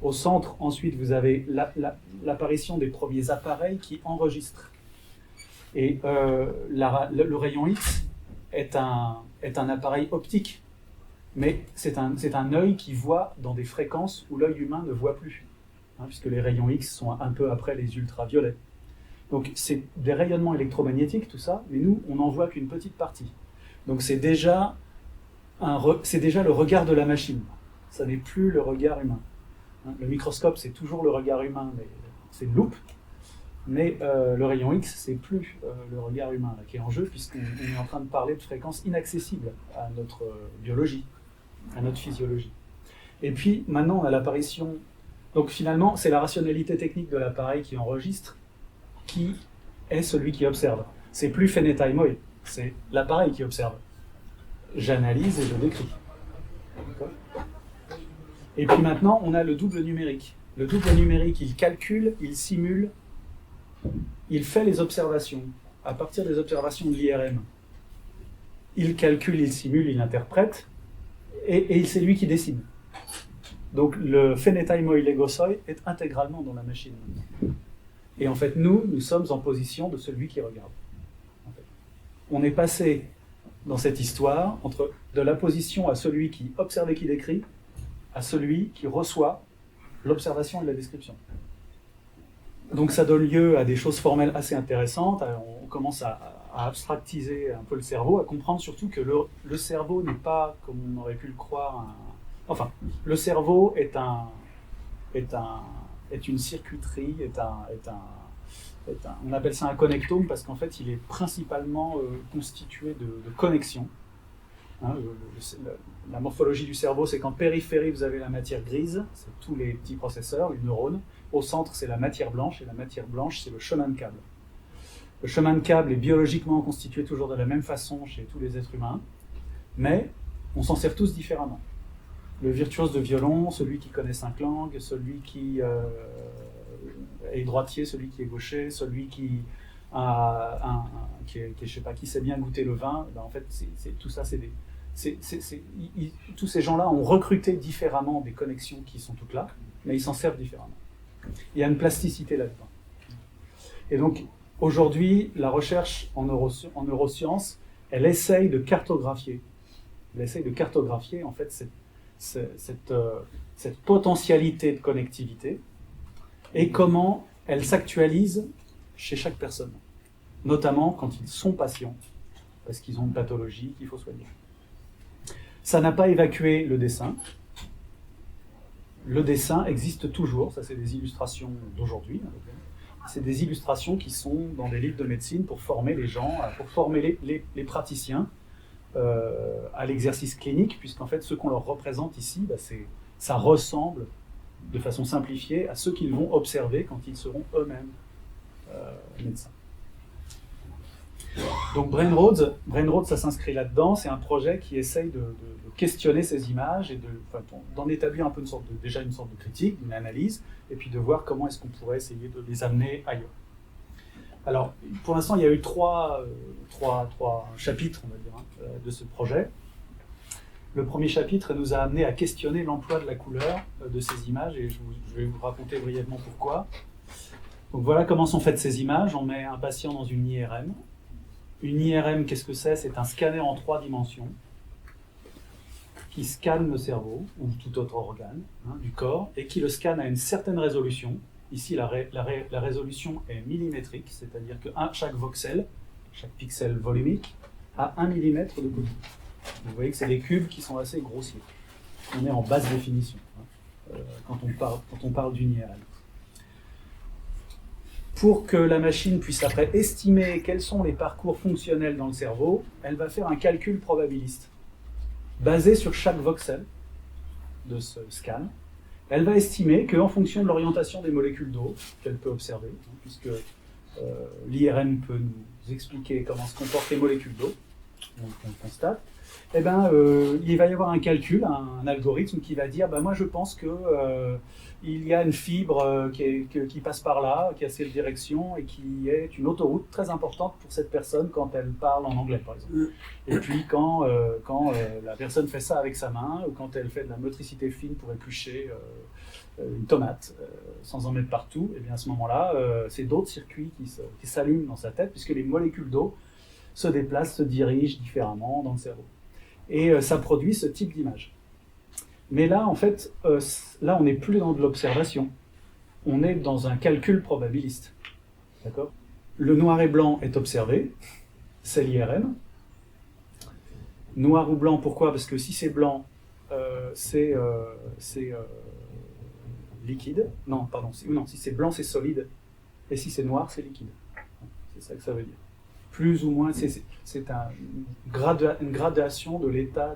Au centre, ensuite, vous avez l'apparition des premiers appareils qui enregistrent. Et le rayon X est un appareil optique, mais c'est un œil qui voit dans des fréquences où l'œil humain ne voit plus. puisque les rayons X sont un peu après les ultraviolets. Donc c'est des rayonnements électromagnétiques, tout ça, mais nous, on n'en voit qu'une petite partie. Donc c'est déjà le regard de la machine. Ça n'est plus le regard humain. Le microscope, c'est toujours le regard humain, mais c'est une loupe. Mais le rayon X, c'est plus le regard humain là, qui est en jeu, puisqu'on est en train de parler de fréquences inaccessibles à notre biologie, à notre physiologie. Et puis maintenant, on a l'apparition. Donc finalement, c'est la rationalité technique de l'appareil qui enregistre qui est celui qui observe. C'est plus Phénétail moi, c'est l'appareil qui observe. J'analyse et je décris. Et puis maintenant, on a le double numérique. Le double numérique, il calcule, il simule, il fait les observations à partir des observations de l'IRM. Il calcule, il simule, il interprète, et c'est lui qui dessine. Donc le Phénétail moi Legosoi est intégralement dans la machine. Et en fait, nous sommes en position de celui qui regarde. En fait. On est passé dans cette histoire de la position à celui qui observe et qui décrit, à celui qui reçoit l'observation et la description. Donc ça donne lieu à des choses formelles assez intéressantes. On commence à abstractiser un peu le cerveau, à comprendre surtout que le cerveau n'est pas, comme on aurait pu le croire, enfin, le cerveau est une circuiterie, on appelle ça un connectome parce qu'en fait il est principalement constitué de connexions. La morphologie du cerveau, c'est qu'en périphérie vous avez la matière grise, c'est tous les petits processeurs, les neurones. Au centre c'est la matière blanche, et la matière blanche c'est le chemin de câble. Le chemin de câble est biologiquement constitué toujours de la même façon chez tous les êtres humains, mais on s'en sert tous différemment. Le virtuose de violon, celui qui connaît 5 langues, celui qui est droitier, celui qui est gaucher, celui qui je sais pas, qui sait bien goûter le vin, ben en fait, tout ça, tous ces gens-là ont recruté différemment des connexions qui sont toutes là, mais ils s'en servent différemment. Il y a une plasticité là-dedans. Et donc, aujourd'hui, la recherche en neurosciences, elle essaye de cartographier. Elle essaye de cartographier, en fait, cette potentialité de connectivité et comment elle s'actualise chez chaque personne, notamment quand ils sont patients, parce qu'ils ont une pathologie qu'il faut soigner. Ça n'a pas évacué le dessin. Le dessin existe toujours, ça c'est des illustrations d'aujourd'hui. C'est des illustrations qui sont dans des livres de médecine pour former les gens, pour former les praticiens à l'exercice clinique, puisqu'en fait ce qu'on leur représente ici, ça ressemble de façon simplifiée à ceux qu'ils vont observer quand ils seront eux-mêmes médecins. Donc BrainRoads, ça s'inscrit là-dedans, c'est un projet qui essaye de questionner ces images et d'en établir un peu déjà une sorte de critique, d'une analyse, et puis de voir comment est-ce qu'on pourrait essayer de les amener ailleurs. Alors, pour l'instant, il y a eu trois chapitres, on va dire, de ce projet. Le premier chapitre nous a amené à questionner l'emploi de la couleur de ces images, et je vais vous raconter brièvement pourquoi. Donc voilà comment sont faites ces images. On met un patient dans une IRM. Une IRM, qu'est-ce que c'est? C'est un scanner en 3 dimensions qui scanne le cerveau, ou tout autre organe du corps, et qui le scanne à une certaine résolution. Ici, la résolution est millimétrique, c'est-à-dire que chaque voxel, chaque pixel volumique, a 1 mm de côté. Vous voyez que c'est des cubes qui sont assez grossiers. On est en basse définition quand on parle d'une IRM. Pour que la machine puisse après estimer quels sont les parcours fonctionnels dans le cerveau, elle va faire un calcul probabiliste. Basé sur chaque voxel de ce scan, elle va estimer qu'en fonction de l'orientation des molécules d'eau qu'elle peut observer, puisque l'IRM peut nous expliquer comment se comportent les molécules d'eau, donc on le constate, il va y avoir un calcul, un algorithme qui va dire moi je pense que il y a une fibre qui passe par là, qui a cette direction et qui est une autoroute très importante pour cette personne quand elle parle en anglais par exemple. Et puis quand la personne fait ça avec sa main ou quand elle fait de la motricité fine pour éplucher une tomate sans en mettre partout, et bien à ce moment-là, c'est d'autres circuits qui s'allument dans sa tête puisque les molécules d'eau se déplacent, se dirigent différemment dans le cerveau. Et ça produit ce type d'image. Mais là, en fait, on n'est plus dans de l'observation. on est dans un calcul probabiliste. D'accord ? Le noir et blanc est observé, c'est l'IRM. Noir ou blanc, pourquoi ? Parce que si c'est blanc, c'est liquide. Non, pardon. Si c'est blanc, c'est solide. Et si c'est noir, c'est liquide. C'est ça que ça veut dire. Plus ou moins, c'est une gradation de l'état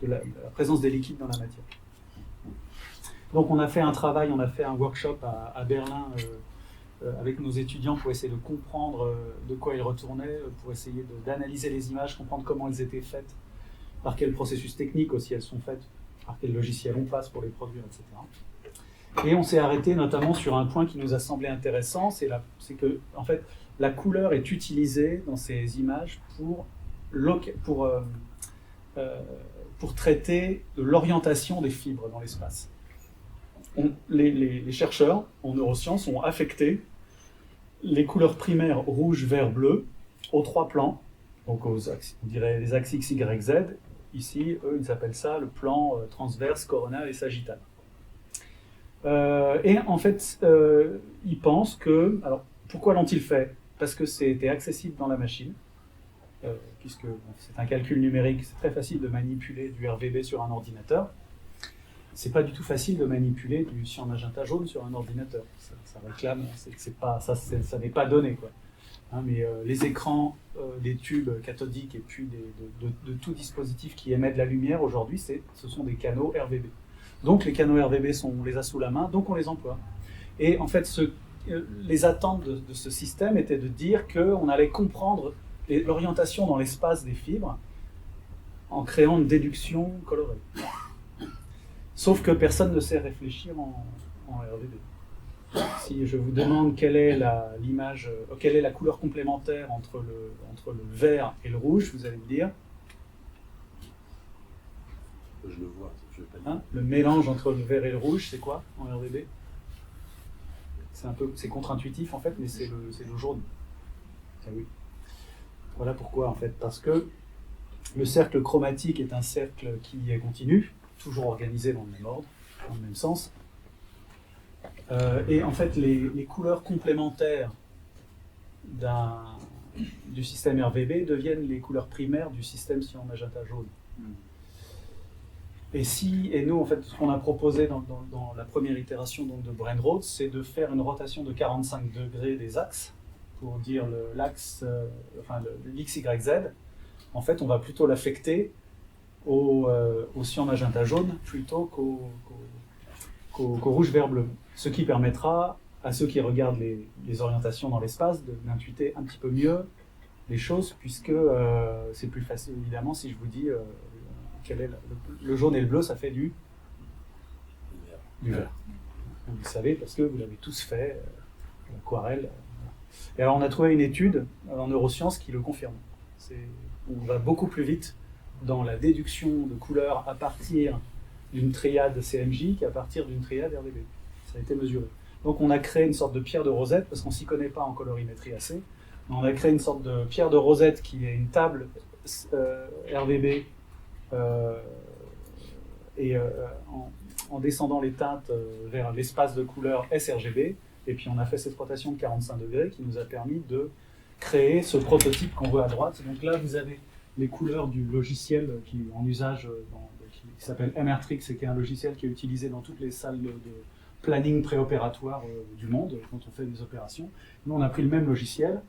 de la présence des liquides dans la matière. Donc on a fait un travail, on a fait un workshop à Berlin avec nos étudiants pour essayer de comprendre de quoi ils retournaient, pour essayer d'analyser les images, comprendre comment elles étaient faites, par quel processus technique aussi elles sont faites, par quel logiciel on passe pour les produire, etc. Et on s'est arrêté notamment sur un point qui nous a semblé intéressant, c'est que en fait, la couleur est utilisée dans ces images pour traiter de l'orientation des fibres dans l'espace. Les chercheurs en neurosciences ont affecté les couleurs primaires rouge, vert, bleu aux 3 plans, donc on dirait les axes X, Y, Z. Ici, eux, ils appellent ça le plan transverse, coronal et sagittal. Et en fait, ils pensent que... Alors, pourquoi l'ont-ils fait ? Parce que c'était accessible dans la machine, puisque c'est un calcul numérique, c'est très facile de manipuler du RVB sur un ordinateur. C'est pas du tout facile de manipuler du cyan magenta jaune sur un ordinateur. Ça réclame, ça n'est pas donné, quoi. Hein, mais les écrans, des tubes cathodiques et puis de tout dispositif qui émet de la lumière aujourd'hui, ce sont des canaux RVB. Donc les canaux RVB, on les a sous la main, donc on les emploie. Et en fait, les attentes de ce système étaient de dire qu'on allait comprendre l'orientation dans l'espace des fibres en créant une déduction colorée. Sauf que personne ne sait réfléchir en RVB. Si je vous demande quelle est la couleur complémentaire entre le vert et le rouge, vous allez me dire. Je le vois, je vais pas dire. Le mélange entre le vert et le rouge, c'est quoi en RVB ? C'est contre-intuitif en fait, mais c'est le jaune. Ah oui. Voilà pourquoi en fait, parce que le cercle chromatique est un cercle qui est continu, toujours organisé dans le même ordre, dans le même sens. Et en fait, les couleurs complémentaires du système RVB deviennent les couleurs primaires du système cyan magenta jaune. Et nous, en fait, ce qu'on a proposé dans la première itération donc, de Brainrot, c'est de faire une rotation de 45 degrés des axes, pour dire l'axe, l'X, Y, Z. En fait, on va plutôt l'affecter au cyan magenta jaune plutôt qu'au rouge, vert, bleu. Ce qui permettra à ceux qui regardent les orientations dans l'espace d'intuiter un petit peu mieux les choses, puisque c'est plus facile, évidemment, si je vous dis quel est le jaune et le bleu, ça fait du vert. Vous le savez parce que vous l'avez tous fait, l'aquarelle. Et alors on a trouvé une étude en neurosciences qui le confirme. On va beaucoup plus vite dans la déduction de couleurs à partir d'une triade CMJ qu'à partir d'une triade RVB. Ça a été mesuré. Donc on a créé une sorte de pierre de rosette, parce qu'on ne s'y connaît pas en colorimétrie assez. On a créé une sorte de pierre de rosette qui est une table RVB en descendant les teintes vers l'espace de couleurs sRGB. Et puis on a fait cette rotation de 45 degrés qui nous a permis de créer ce prototype qu'on voit à droite. Donc là, vous avez les couleurs du logiciel qui est en usage, qui s'appelle MRTrix, et qui est un logiciel qui est utilisé dans toutes les salles de planning préopératoire du monde, quand on fait des opérations. Nous, on a pris le même logiciel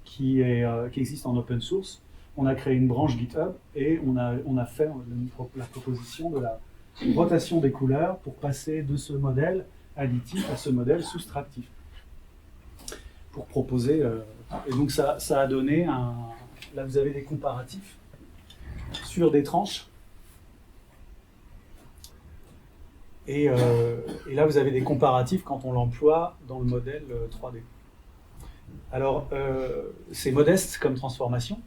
qui existe en open source. On a créé une branche GitHub et on a fait la proposition de la rotation des couleurs pour passer de ce modèle additif à ce modèle soustractif. Pour proposer... et donc ça a donné Là, vous avez des comparatifs sur des tranches. Et là, vous avez des comparatifs quand on l'emploie dans le modèle 3D. Alors, c'est modeste comme transformation.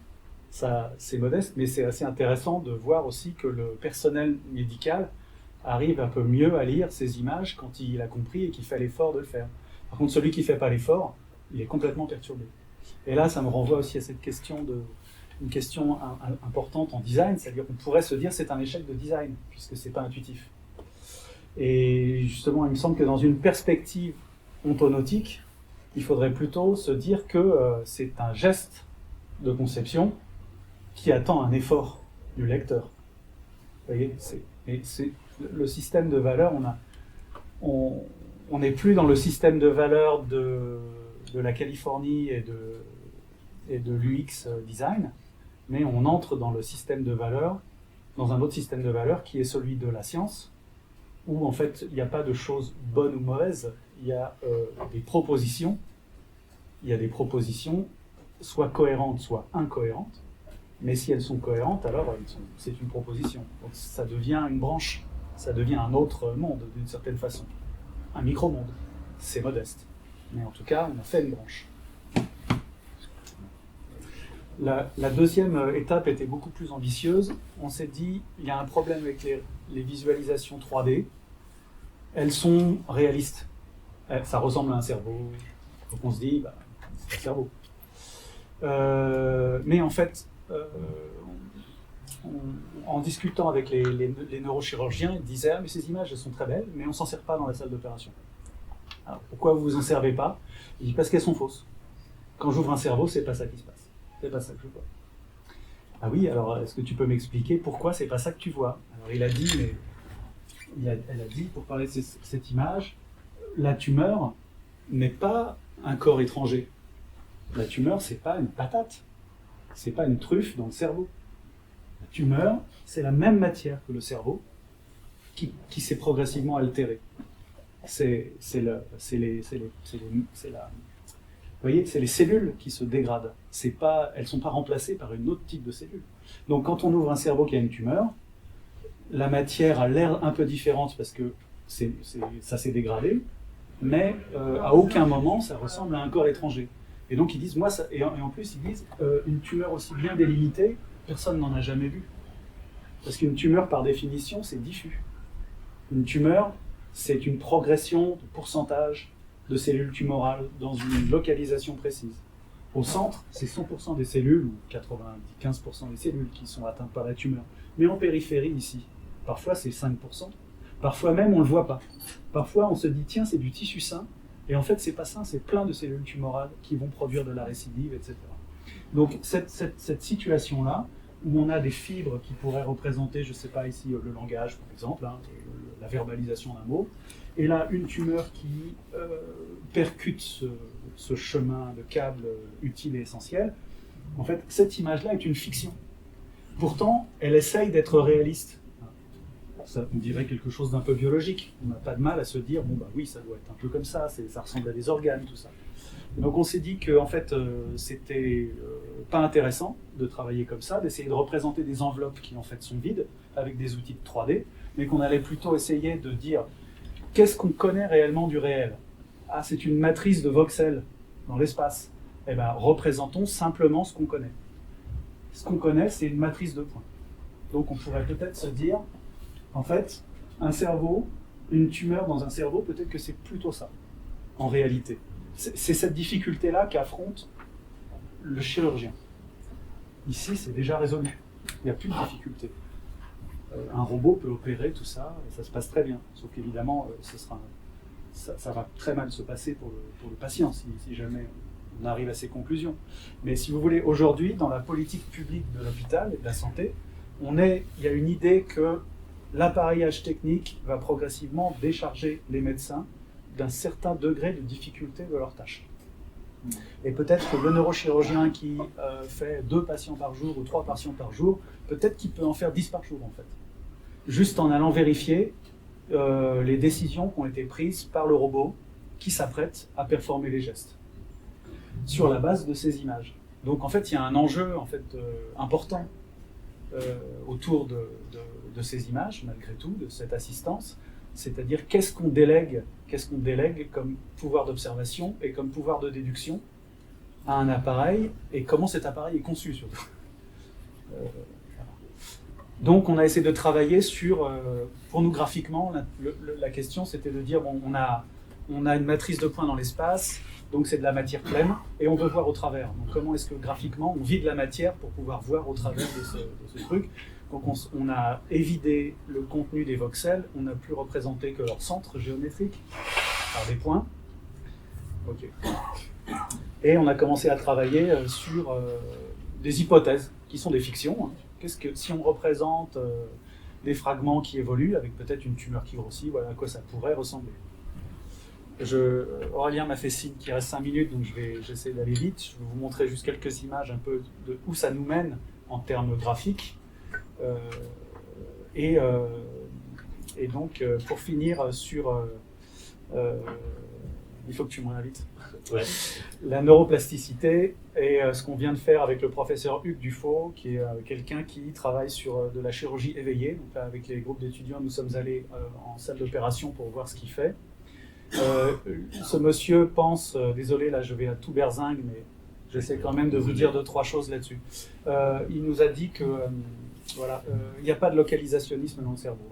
C'est modeste, mais c'est assez intéressant de voir aussi que le personnel médical arrive un peu mieux à lire ces images quand il a compris et qu'il fait l'effort de le faire. Par contre, celui qui ne fait pas l'effort, il est complètement perturbé. Et là, ça me renvoie aussi à cette question une question importante en design, c'est-à-dire qu'on pourrait se dire que c'est un échec de design, puisque ce n'est pas intuitif. Et justement, il me semble que dans une perspective ontonautique, il faudrait plutôt se dire que c'est un geste de conception qui attend un effort du lecteur. Vous voyez, c'est le système de valeurs, on n'est plus dans le système de valeurs de la Californie et de l'UX design, mais on entre dans le système de valeurs, dans un autre système de valeurs qui est celui de la science, où en fait il n'y a pas de choses bonnes ou mauvaises, il y a des propositions, soit cohérentes, soit incohérentes, mais si elles sont cohérentes, alors c'est une proposition. Donc ça devient une branche, ça devient un autre monde d'une certaine façon, un micro-monde. C'est modeste, mais en tout cas on a fait une branche. La deuxième étape était beaucoup plus ambitieuse. On s'est dit, il y a un problème avec les visualisations 3D. Elles sont réalistes. Ça ressemble à un cerveau. Donc on se dit, bah, c'est un cerveau. Mais en fait, en discutant avec les neurochirurgiens, ils disaient, ah, mais ces images, elles sont très belles, mais on ne s'en sert pas dans la salle d'opération. Alors pourquoi vous vous en servez pas? Il dit, parce qu'elles sont fausses. Quand j'ouvre un cerveau, c'est pas ça qui se passe. C'est pas ça que je vois. Ah oui, alors est-ce que tu peux m'expliquer pourquoi c'est pas ça que tu vois? Alors il a dit, elle a dit, pour parler de cette image, la tumeur n'est pas un corps étranger. La tumeur, c'est pas une patate. C'est pas une truffe dans le cerveau. La tumeur, c'est la même matière que le cerveau qui s'est progressivement altérée. Vous voyez, c'est les cellules qui se dégradent. Elles ne sont pas remplacées par une autre type de cellule. Donc quand on ouvre un cerveau qui a une tumeur, la matière a l'air un peu différente parce que ça s'est dégradé, mais à aucun moment ça ressemble à un corps étranger. Et donc ils disent, et en plus ils disent, une tumeur aussi bien délimitée, personne n'en a jamais vu. Parce qu'une tumeur par définition c'est diffus. Une tumeur, c'est une progression de pourcentage de cellules tumorales dans une localisation précise. Au centre, c'est 100% des cellules, ou 95% des cellules qui sont atteintes par la tumeur. Mais en périphérie, ici, parfois c'est 5%, parfois même on ne le voit pas. Parfois on se dit, tiens, c'est du tissu sain, et en fait c'est pas sain, c'est plein de cellules tumorales qui vont produire de la récidive, etc. Donc cette situation-là, où on a des fibres qui pourraient représenter, je ne sais pas ici, le langage par exemple, hein, la verbalisation d'un mot, et là, une tumeur qui percute ce chemin de câble utile et essentiel, en fait, cette image-là est une fiction. Pourtant, elle essaye d'être réaliste. Ça nous dirait quelque chose d'un peu biologique. On n'a pas de mal à se dire, bon bah oui, ça doit être un peu comme ça ressemble à des organes, tout ça. Et donc on s'est dit que en fait, c'était pas intéressant de travailler comme ça, d'essayer de représenter des enveloppes qui en fait sont vides, avec des outils de 3D, mais qu'on allait plutôt essayer de dire, qu'est-ce qu'on connaît réellement du réel? Ah, c'est une matrice de voxels dans l'espace. Eh bien, représentons simplement ce qu'on connaît. Ce qu'on connaît, c'est une matrice de points. Donc, on pourrait peut-être se dire, en fait, un cerveau, une tumeur dans un cerveau, peut-être que c'est plutôt ça, en réalité. C'est cette difficulté-là qu'affronte le chirurgien. Ici, c'est déjà résolu. Il n'y a plus de difficulté. Un robot peut opérer tout ça, et ça se passe très bien. Sauf qu'évidemment, ça va très mal se passer pour le patient, si jamais on arrive à ces conclusions. Mais si vous voulez, aujourd'hui, dans la politique publique de l'hôpital et de la santé, il y a une idée que l'appareillage technique va progressivement décharger les médecins d'un certain degré de difficulté de leur tâche. Et peut-être que le neurochirurgien qui fait 2 patients par jour ou 3 patients par jour, peut-être qu'il peut en faire 10 par jour en fait. Juste en allant vérifier les décisions qui ont été prises par le robot qui s'apprête à performer les gestes sur la base de ces images. Donc en fait il y a un enjeu en fait, important autour de ces images, malgré tout, de cette assistance, c'est-à-dire qu'est-ce qu'on délègue comme pouvoir d'observation et comme pouvoir de déduction à un appareil, et comment cet appareil est conçu surtout. Voilà. Donc on a essayé de travailler sur, pour nous graphiquement, la question c'était de dire, bon, on a une matrice de points dans l'espace, donc c'est de la matière pleine, et on veut voir au travers. Donc comment est-ce que graphiquement on vide la matière pour pouvoir voir au travers de ce truc. Donc on a évidé le contenu des voxels, on n'a plus représenté que leur centre géométrique par des points, Ok. Et on a commencé à travailler sur des hypothèses qui sont des fictions. Hein. Qu'est-ce que, si on représente des fragments qui évoluent avec peut-être une tumeur qui grossit, voilà à quoi ça pourrait ressembler. Aurélien m'a fait signe qu'il reste 5 minutes, donc j'essaie d'aller vite. Je vais vous montrer juste quelques images un peu de où ça nous mène en termes graphiques. Et donc, pour finir sur... il faut que tu me réinvites. Ouais. La neuroplasticité et ce qu'on vient de faire avec le professeur Hugues Dufaux, qui est quelqu'un qui travaille sur de la chirurgie éveillée. Donc là, avec les groupes d'étudiants, nous sommes allés en salle d'opération pour voir ce qu'il fait. Ce monsieur pense, désolé là je vais à tout berzingue, mais j'essaie quand même de vous dire 2-3 choses là-dessus. Il nous a dit que voilà, il n'y a pas de localisationnisme dans le cerveau.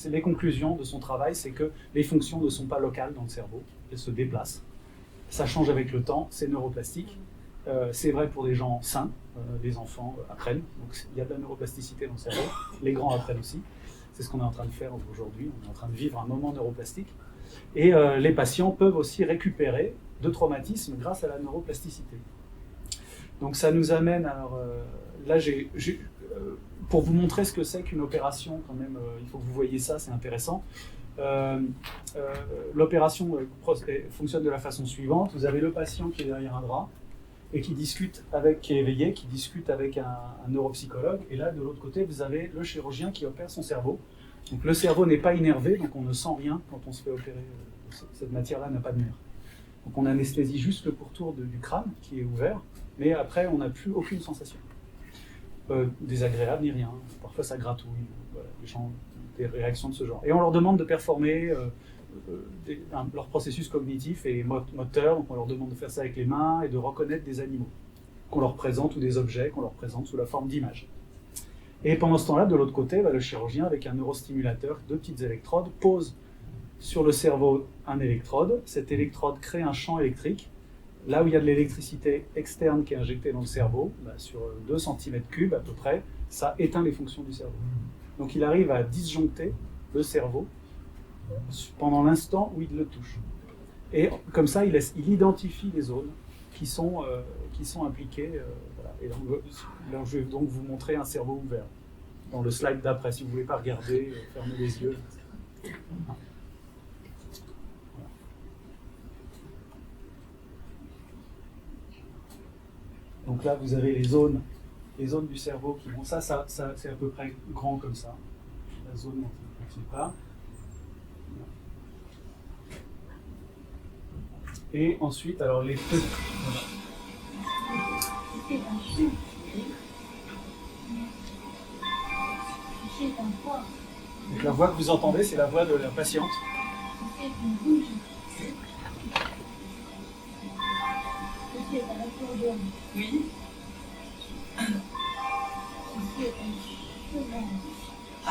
Les conclusions de son travail, c'est que les fonctions ne sont pas locales dans le cerveau, elles se déplacent. Ça change avec le temps, c'est neuroplastique. C'est vrai pour des gens sains, les enfants apprennent, donc il y a de la neuroplasticité dans le cerveau, les grands apprennent aussi. C'est ce qu'on est en train de faire aujourd'hui, on est en train de vivre un moment neuroplastique. Et les patients peuvent aussi récupérer de traumatismes grâce à la neuroplasticité. Donc ça nous amène, alors là pour vous montrer ce que c'est qu'une opération, quand même, il faut que vous voyez ça, c'est intéressant. L'opération fonctionne de la façon suivante. Vous avez le patient qui est derrière un drap et qui est éveillé, qui discute avec un neuropsychologue. Et là, de l'autre côté, vous avez le chirurgien qui opère son cerveau. Donc le cerveau n'est pas innervé, donc on ne sent rien quand on se fait opérer. Cette matière-là n'a pas de nerf. Donc on anesthésie juste le pourtour du crâne qui est ouvert, mais après on n'a plus aucune sensation. Désagréable ni rien. Parfois ça gratouille, voilà, les gens ont des réactions de ce genre. Et on leur demande de performer leur processus cognitif et moteur, donc on leur demande de faire ça avec les mains et de reconnaître des animaux qu'on leur présente ou des objets qu'on leur présente sous la forme d'images. Et pendant ce temps-là, de l'autre côté, le chirurgien, avec un neurostimulateur, 2 petites électrodes, pose sur le cerveau un électrode. Cette électrode crée un champ électrique. Là où il y a de l'électricité externe qui est injectée dans le cerveau, sur 2 cm3 à peu près, ça éteint les fonctions du cerveau. Donc il arrive à disjoncter le cerveau pendant l'instant où il le touche. Et comme ça, il identifie les zones qui sont impliquées. Voilà. Et donc, je vais donc vous montrer un cerveau ouvert. Dans le slide d'après, si vous ne voulez pas regarder, fermez les yeux. Voilà. Donc là, vous avez les zones du cerveau qui vont. Ça c'est à peu près grand comme ça. La zone dont on ne continue pas. Et ensuite, alors les petits. Donc la voix que vous entendez, c'est la voix de la patiente. Oui.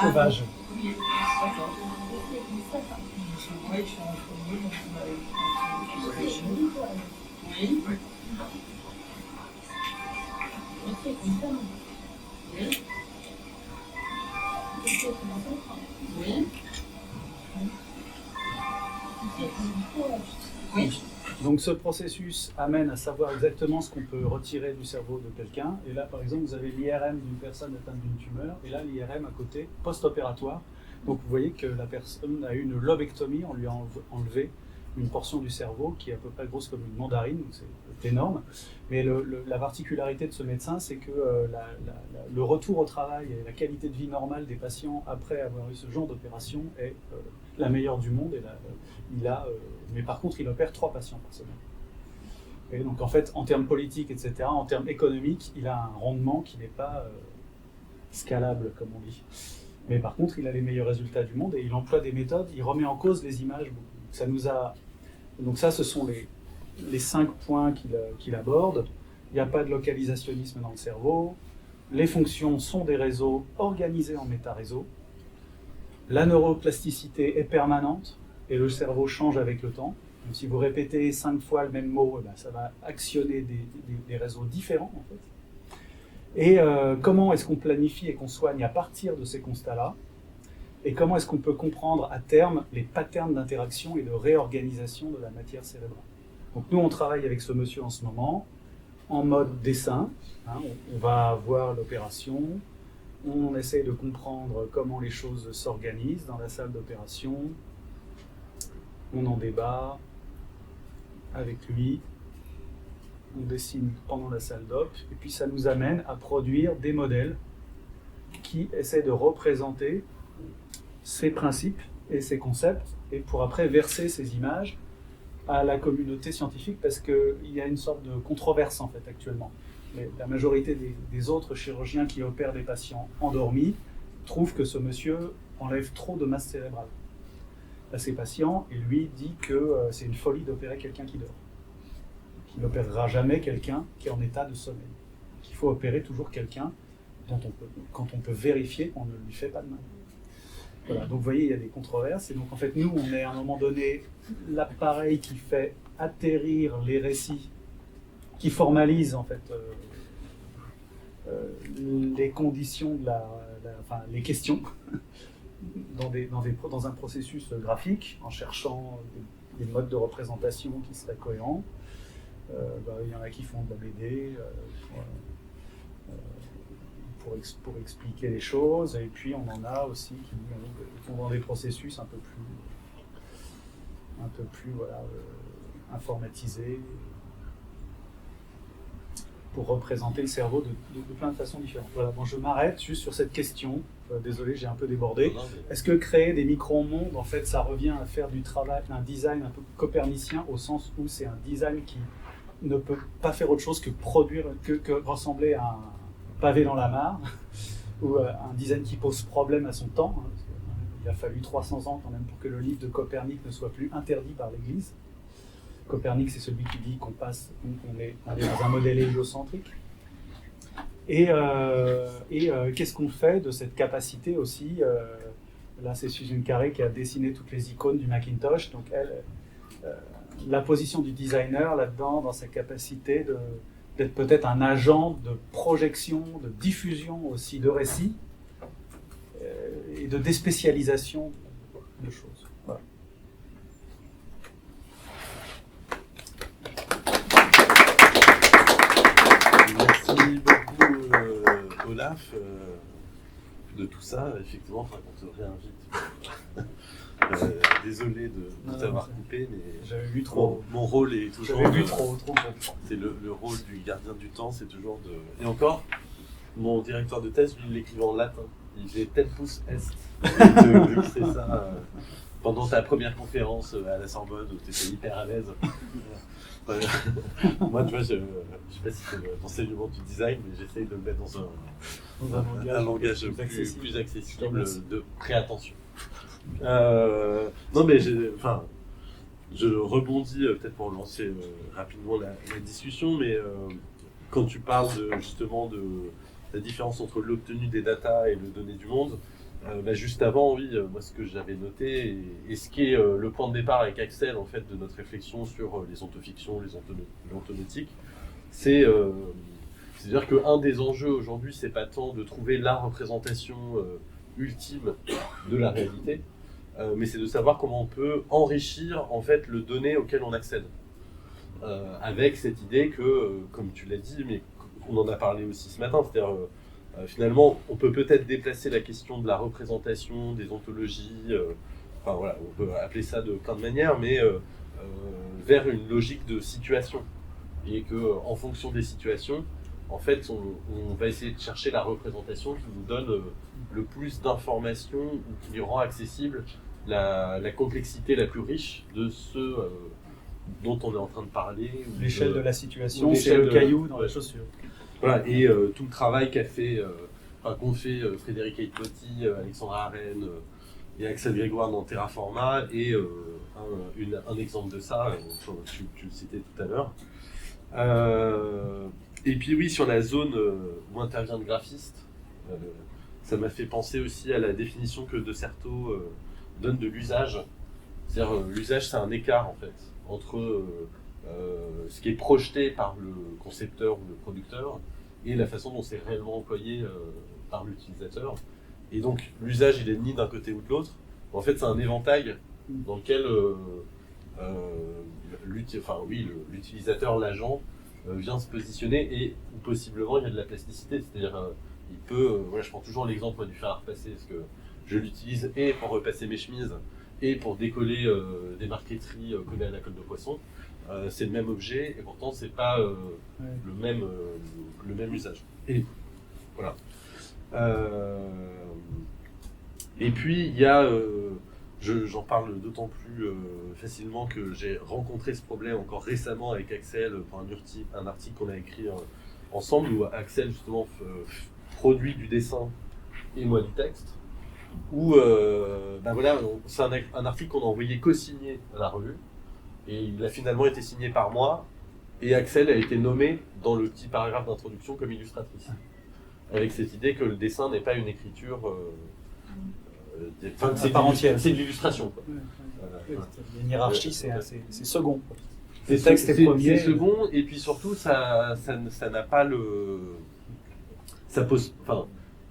Sauvage. Oui, d'accord. Oui, je suis entre deux, donc on va oui. Oui. Oui. Donc ce processus amène à savoir exactement ce qu'on peut retirer du cerveau de quelqu'un. Et là, par exemple, vous avez l'IRM d'une personne atteinte d'une tumeur, et là, l'IRM à côté, post-opératoire. Donc vous voyez que la personne a eu une lobectomie, on lui a enlevé une portion du cerveau qui est à peu près grosse comme une mandarine, donc c'est énorme. Mais la particularité de ce médecin, c'est que le retour au travail et la qualité de vie normale des patients après avoir eu ce genre d'opération est la meilleure du monde. Et mais par contre, il opère 3 patients par semaine. Et donc en fait, en termes politiques, etc., en termes économiques, il a un rendement qui n'est pas scalable, comme on dit. Mais par contre, il a les meilleurs résultats du monde et il emploie des méthodes, il remet en cause les images. Donc ça, ce sont les 5 points qu'il aborde. Il n'y a pas de localisationnisme dans le cerveau. Les fonctions sont des réseaux organisés en métaréseaux. La neuroplasticité est permanente et le cerveau change avec le temps. Donc, si vous répétez 5 fois le même mot, ça va actionner des réseaux différents en fait. Et comment est-ce qu'on planifie et qu'on soigne à partir de ces constats-là? Et comment est-ce qu'on peut comprendre à terme les patterns d'interaction et de réorganisation de la matière cérébrale? Donc nous, on travaille avec ce monsieur en ce moment, en mode dessin. Hein, on va voir l'opération, on essaie de comprendre comment les choses s'organisent dans la salle d'opération, on en débat avec lui, on dessine pendant la salle d'op, et puis ça nous amène à produire des modèles qui essaient de représenter ces principes et ces concepts, et pour après verser ces images à la communauté scientifique, parce qu'il y a une sorte de controverse en fait actuellement. Mais la majorité des autres chirurgiens qui opèrent des patients endormis trouvent que ce monsieur enlève trop de masse cérébrale à ses patients, et lui dit que c'est une folie d'opérer quelqu'un qui dort, qu'il n'opérera jamais quelqu'un qui est en état de sommeil, qu'il faut opérer toujours quelqu'un quand on peut vérifier qu'on ne lui fait pas de mal. Voilà, donc vous voyez, il y a des controverses, et donc en fait nous, on est à un moment donné l'appareil qui fait atterrir les récits, qui formalise en fait les conditions de enfin, les questions dans un processus graphique, en cherchant des modes de représentation qui seraient cohérents. Il y en a qui font de la BD pour expliquer les choses, et puis on en a aussi qui font dans des processus un peu plus voilà, informatisés, pour représenter le cerveau de plein de façons différentes. Voilà, bon, je m'arrête juste sur cette question. Désolé, j'ai un peu débordé. Est-ce que créer des micro-mondes, en fait, ça revient à faire du travail, un design un peu copernicien, au sens où c'est un design qui ne peut pas faire autre chose que produire, que ressembler à un pavé dans la mare, ou un design qui pose problème à son temps. Hein, parce il a fallu 300 ans quand même pour que le livre de Copernic ne soit plus interdit par l'Église. Copernic, c'est celui qui dit qu'on est dans un modèle héliocentrique. Et qu'est-ce qu'on fait de cette capacité aussi là, c'est Susan Carey qui a dessiné toutes les icônes du Macintosh. Donc, la position du designer là-dedans, dans sa capacité d'être peut-être un agent de projection, de diffusion aussi de récits et de déspécialisation de choses. Voilà. Merci beaucoup Olaf de tout ça. Effectivement, il faudra qu'on te réinvite. Désolé de t'avoir coupé, mais j'avais vu trop. Mon rôle est toujours. J'avais vu trop. C'est le rôle du gardien du temps, c'est toujours de. Et encore, mon directeur de thèse, lui, il l'écrivait en latin. Il faisait tempus est. De c'est ça pendant ta première conférence à la Sorbonne où tu étais hyper à l'aise. Moi, tu vois, je sais pas si c'est l'enseignement du design, mais j'essaye de le mettre dans un langage plus accessible de préattention. Non, mais je rebondis peut-être pour lancer rapidement la discussion, mais quand tu parles justement de la différence entre l'obtenu des data et le donné du monde, juste avant, oui, moi ce que j'avais noté et ce qui est le point de départ avec Axel en fait de notre réflexion sur les ontofictions, l'ontonotique, c'est-à-dire qu'un des enjeux aujourd'hui, c'est pas tant de trouver la représentation ultime de la réalité, mais c'est de savoir comment on peut enrichir en fait le donné auquel on accède, avec cette idée que, comme tu l'as dit, mais on en a parlé aussi ce matin, c'est-à-dire finalement, on peut peut-être déplacer la question de la représentation, des ontologies, enfin voilà, on peut appeler ça de plein de manières, mais vers une logique de situation. Et qu'en fonction des situations, en fait, on va essayer de chercher la représentation qui nous donne le plus d'informations ou qui lui rend accessible la complexité la plus riche de ce dont on est en train de parler. L'échelle de la situation, c'est le caillou dans la chaussure. Voilà, et tout le travail qu'ont fait Frédéric Aitpotti, Alexandra Arène et Axel Grégoire dans Terraforma, et un exemple de ça, tu le citais tout à l'heure. Et puis oui, sur la zone où intervient le graphiste, ça m'a fait penser aussi à la définition que De Certeau donne de l'usage. C'est-à-dire l'usage, c'est un écart en fait entre ce qui est projeté par le concepteur ou le producteur et la façon dont c'est réellement employé par l'utilisateur. Et donc l'usage, il est ni d'un côté ou de l'autre. En fait, c'est un éventail dans lequel l'utilisateur, l'agent, vient se positionner et possiblement il y a de la plasticité, c'est-à-dire il peut, voilà, je prends toujours l'exemple moi, du fer à repasser, parce que je l'utilise et pour repasser mes chemises et pour décoller des marqueteries collées à la colle de poisson. C'est le même objet et pourtant c'est pas le même usage. Et voilà. Et puis il y a, j'en parle d'autant plus facilement que j'ai rencontré ce problème encore récemment avec Axel pour un article qu'on a écrit ensemble où Axel justement produit du dessin et moi du texte. Où voilà, c'est un article qu'on a envoyé co-signé à la revue et il a finalement été signé par moi et Axel a été nommé dans le petit paragraphe d'introduction comme illustratrice avec cette idée que le dessin n'est pas une écriture c'est par entière, c'est de l'illustration. Il y a une hiérarchie, c'est second. C'est premier. C'est second et puis surtout ça n'a pas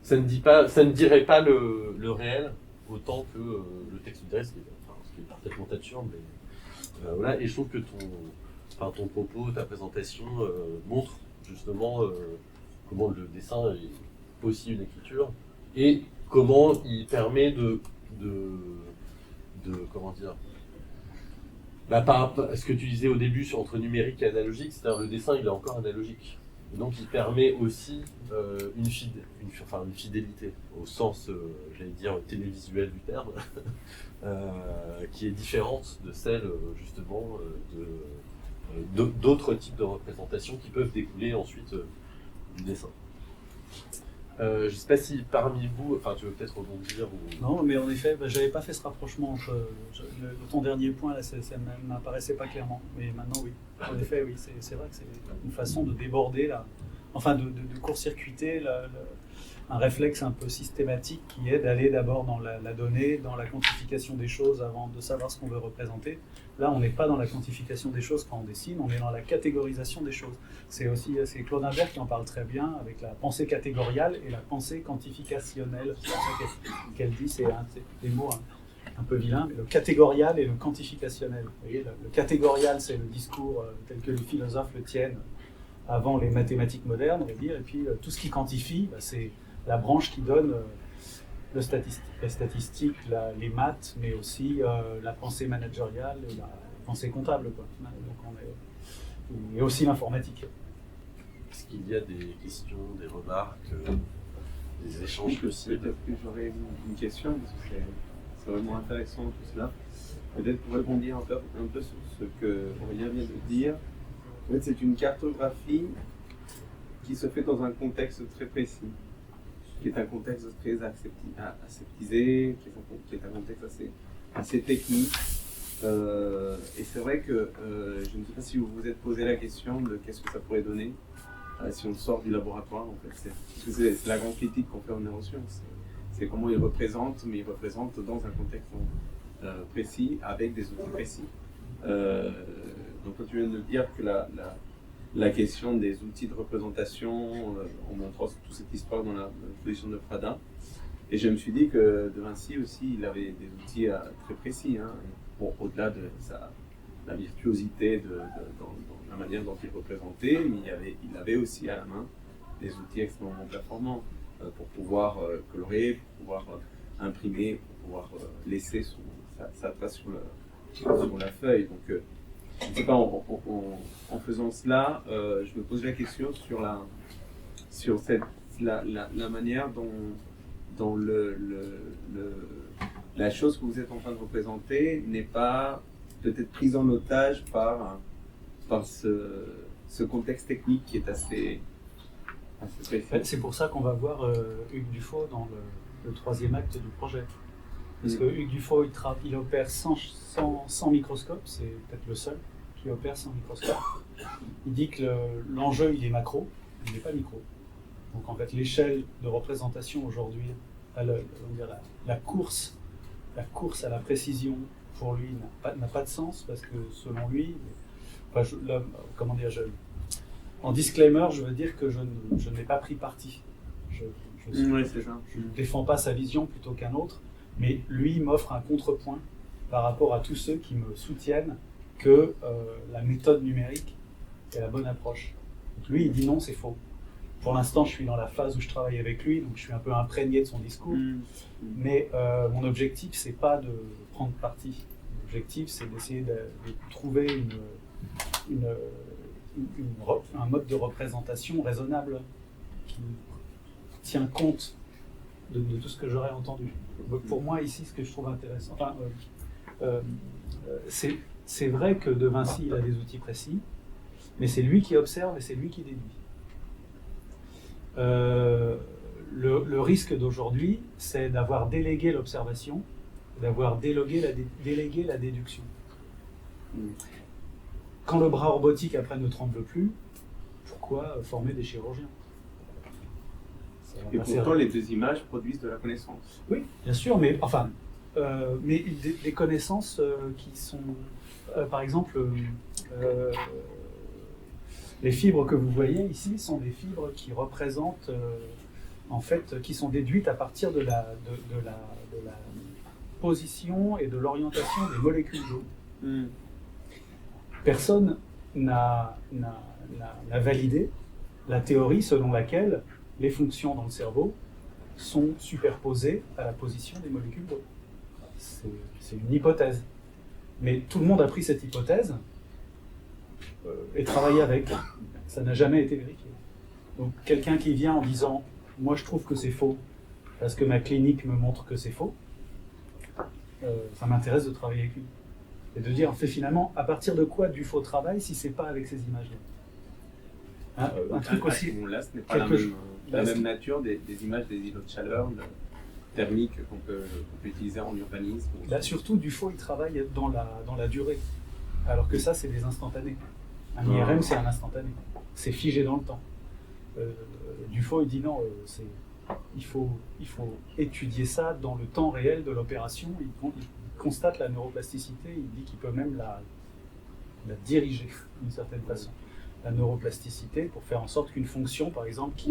ça ne dirait pas le réel autant que le texte dirait, ce qui est parfaitement absurde. Mais voilà, et je trouve que ton propos, ta présentation montre justement comment le dessin est aussi une écriture et comment il permet de comment dire, par rapport à ce que tu disais au début entre numérique et analogique, c'est-à-dire le dessin il est encore analogique. Et donc il permet aussi une fidélité au sens, j'allais dire, télévisuel du terme, qui est différente de celle justement d'autres types de représentations qui peuvent découler ensuite du dessin. Je ne sais pas si parmi vous, enfin tu veux peut-être rebondir ou... Non, mais en effet, j'avais pas fait ce rapprochement entre ton dernier point là, ça m'apparaissait pas clairement. Mais maintenant oui, en effet oui, c'est vrai que c'est une façon de déborder là, enfin de court-circuiter un réflexe un peu systématique qui est d'aller d'abord dans la donnée, dans la quantification des choses avant de savoir ce qu'on veut représenter. Là, on n'est pas dans la quantification des choses quand on dessine, on est dans la catégorisation des choses. C'est Claude Imbert qui en parle très bien avec la pensée catégoriale et la pensée quantificationnelle. C'est ça qu'elle dit, c'est des mots un peu vilains, mais le catégorial et le quantificationnel. Vous voyez, le catégorial, c'est le discours tel que les philosophes le tiennent avant les mathématiques modernes, on va dire, et puis tout ce qui quantifie, c'est la branche qui donne les statistiques, les maths, mais aussi la pensée managériale et la pensée comptable, quoi. Donc et aussi l'informatique. Est-ce qu'il y a des questions, des remarques, des échanges possibles? Peut-être que j'aurais une question, parce que c'est vraiment intéressant tout cela. Peut-être pour répondre un peu sur ce que Aurélien vient de dire. En fait, c'est une cartographie qui se fait dans un contexte très précis, qui est un contexte très aseptisé, qui est un contexte assez technique. Et c'est vrai que je ne sais pas si vous vous êtes posé la question de qu'est-ce que ça pourrait donner si on sort du laboratoire. En fait, c'est la grande critique qu'on fait en neurosciences. C'est comment ils représentent, mais ils représentent dans un contexte précis, avec des outils précis. Donc quand tu viens de dire que la question des outils de représentation, en montrant toute cette histoire dans la position de Prada, et je me suis dit que De Vinci aussi, il avait des outils très précis, hein, au-delà de la virtuosité dans la manière dont il représentait, mais il avait aussi à la main des outils extrêmement performants pour pouvoir colorer, pour pouvoir imprimer, pour pouvoir laisser sa trace sur la feuille. Donc, je ne sais pas, en faisant cela, je me pose la question sur la manière dont la chose que vous êtes en train de représenter n'est pas peut-être prise en otage par ce contexte technique qui est assez précis. C'est pour ça qu'on va voir Hugues Dufaux dans le troisième acte du projet. Parce que Hugues Dufaux, il opère sans microscope, c'est peut-être le seul qui opère sans microscope. Il dit que l'enjeu, il est macro, il n'est pas micro. Donc en fait, l'échelle de représentation aujourd'hui, la course à la précision, pour lui, n'a pas de sens, parce que selon lui, en disclaimer, je veux dire que je n'ai pas pris parti. Je ne défends pas sa vision plutôt qu'un autre, mais lui m'offre un contrepoint par rapport à tous ceux qui me soutiennent que la méthode numérique est la bonne approche. Donc lui, il dit non, c'est faux. Pour l'instant, je suis dans la phase où je travaille avec lui, donc je suis un peu imprégné de son discours. Mais mon objectif, c'est pas de prendre parti. L'objectif, c'est d'essayer de trouver un mode de représentation raisonnable qui tient compte de tout ce que j'aurais entendu. Donc pour moi, ici, ce que je trouve intéressant, c'est vrai que De Vinci, il a des outils précis, mais c'est lui qui observe et c'est lui qui déduit. Le risque d'aujourd'hui, c'est d'avoir délégué l'observation, d'avoir délégué la déduction. Quand le bras robotique après ne tremble plus, pourquoi former des chirurgiens? Et pourtant, les deux images produisent de la connaissance. Oui, bien sûr, mais enfin, mais des connaissances qui sont, par exemple, les fibres que vous voyez ici sont des fibres qui représentent, en fait, qui sont déduites à partir de la position et de l'orientation des molécules d'eau. Personne n'a validé la théorie selon laquelle les fonctions dans le cerveau sont superposées à la position des molécules d'eau. C'est une hypothèse. Mais tout le monde a pris cette hypothèse et travaillé avec. Ça n'a jamais été vérifié. Donc quelqu'un qui vient en disant « moi je trouve que c'est faux parce que ma clinique me montre que c'est faux », ça m'intéresse de travailler avec lui. Et de dire, finalement, à partir de quoi du faux travail si c'est pas avec ces images-là, hein, un truc aussi. Là, ce n'est pas la même nature des images des îlots de chaleur thermiques qu'on peut utiliser en urbanisme. Là, surtout, du faux, il travaille dans la durée, alors que ça, c'est des instantanés. Un IRM, c'est un instantané. C'est figé dans le temps. Du faux, il dit non, il faut étudier ça dans le temps réel de l'opération. Il constate la neuroplasticité, il dit qu'il peut même la diriger d'une certaine façon. La neuroplasticité pour faire en sorte qu'une fonction, par exemple,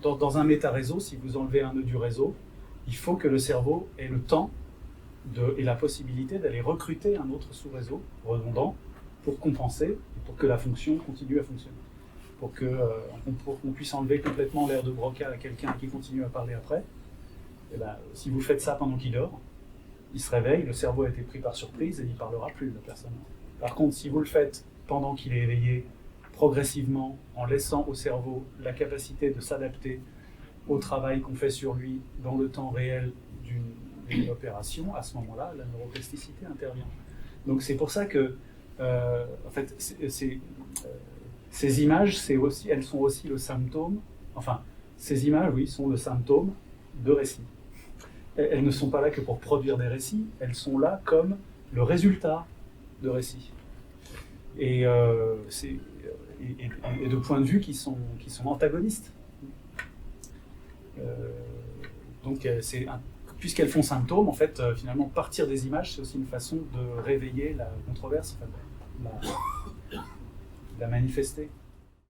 dans un méta-réseau, si vous enlevez un nœud du réseau, il faut que le cerveau ait le temps et la possibilité d'aller recruter un autre sous-réseau redondant pour compenser et pour que la fonction continue à fonctionner. Pour qu'on puisse enlever complètement l'air de Broca à quelqu'un qui continue à parler après. Et ben, si vous faites ça pendant qu'il dort, il se réveille, le cerveau a été pris par surprise et il ne parlera plus, la personne. Par contre, si vous le faites pendant qu'il est éveillé, progressivement, en laissant au cerveau la capacité de s'adapter au travail qu'on fait sur lui dans le temps réel d'une opération, à ce moment-là, la neuroplasticité intervient. Donc c'est pour ça que, en fait, ces images, elles sont aussi le symptôme, enfin, ces images, oui, sont le symptôme de récits. Elles ne sont pas là que pour produire des récits, elles sont là comme le résultat de récits. Et de points de vue qui sont antagonistes. Donc, puisqu'elles font symptôme, en fait, finalement, partir des images, c'est aussi une façon de réveiller la controverse, la manifester.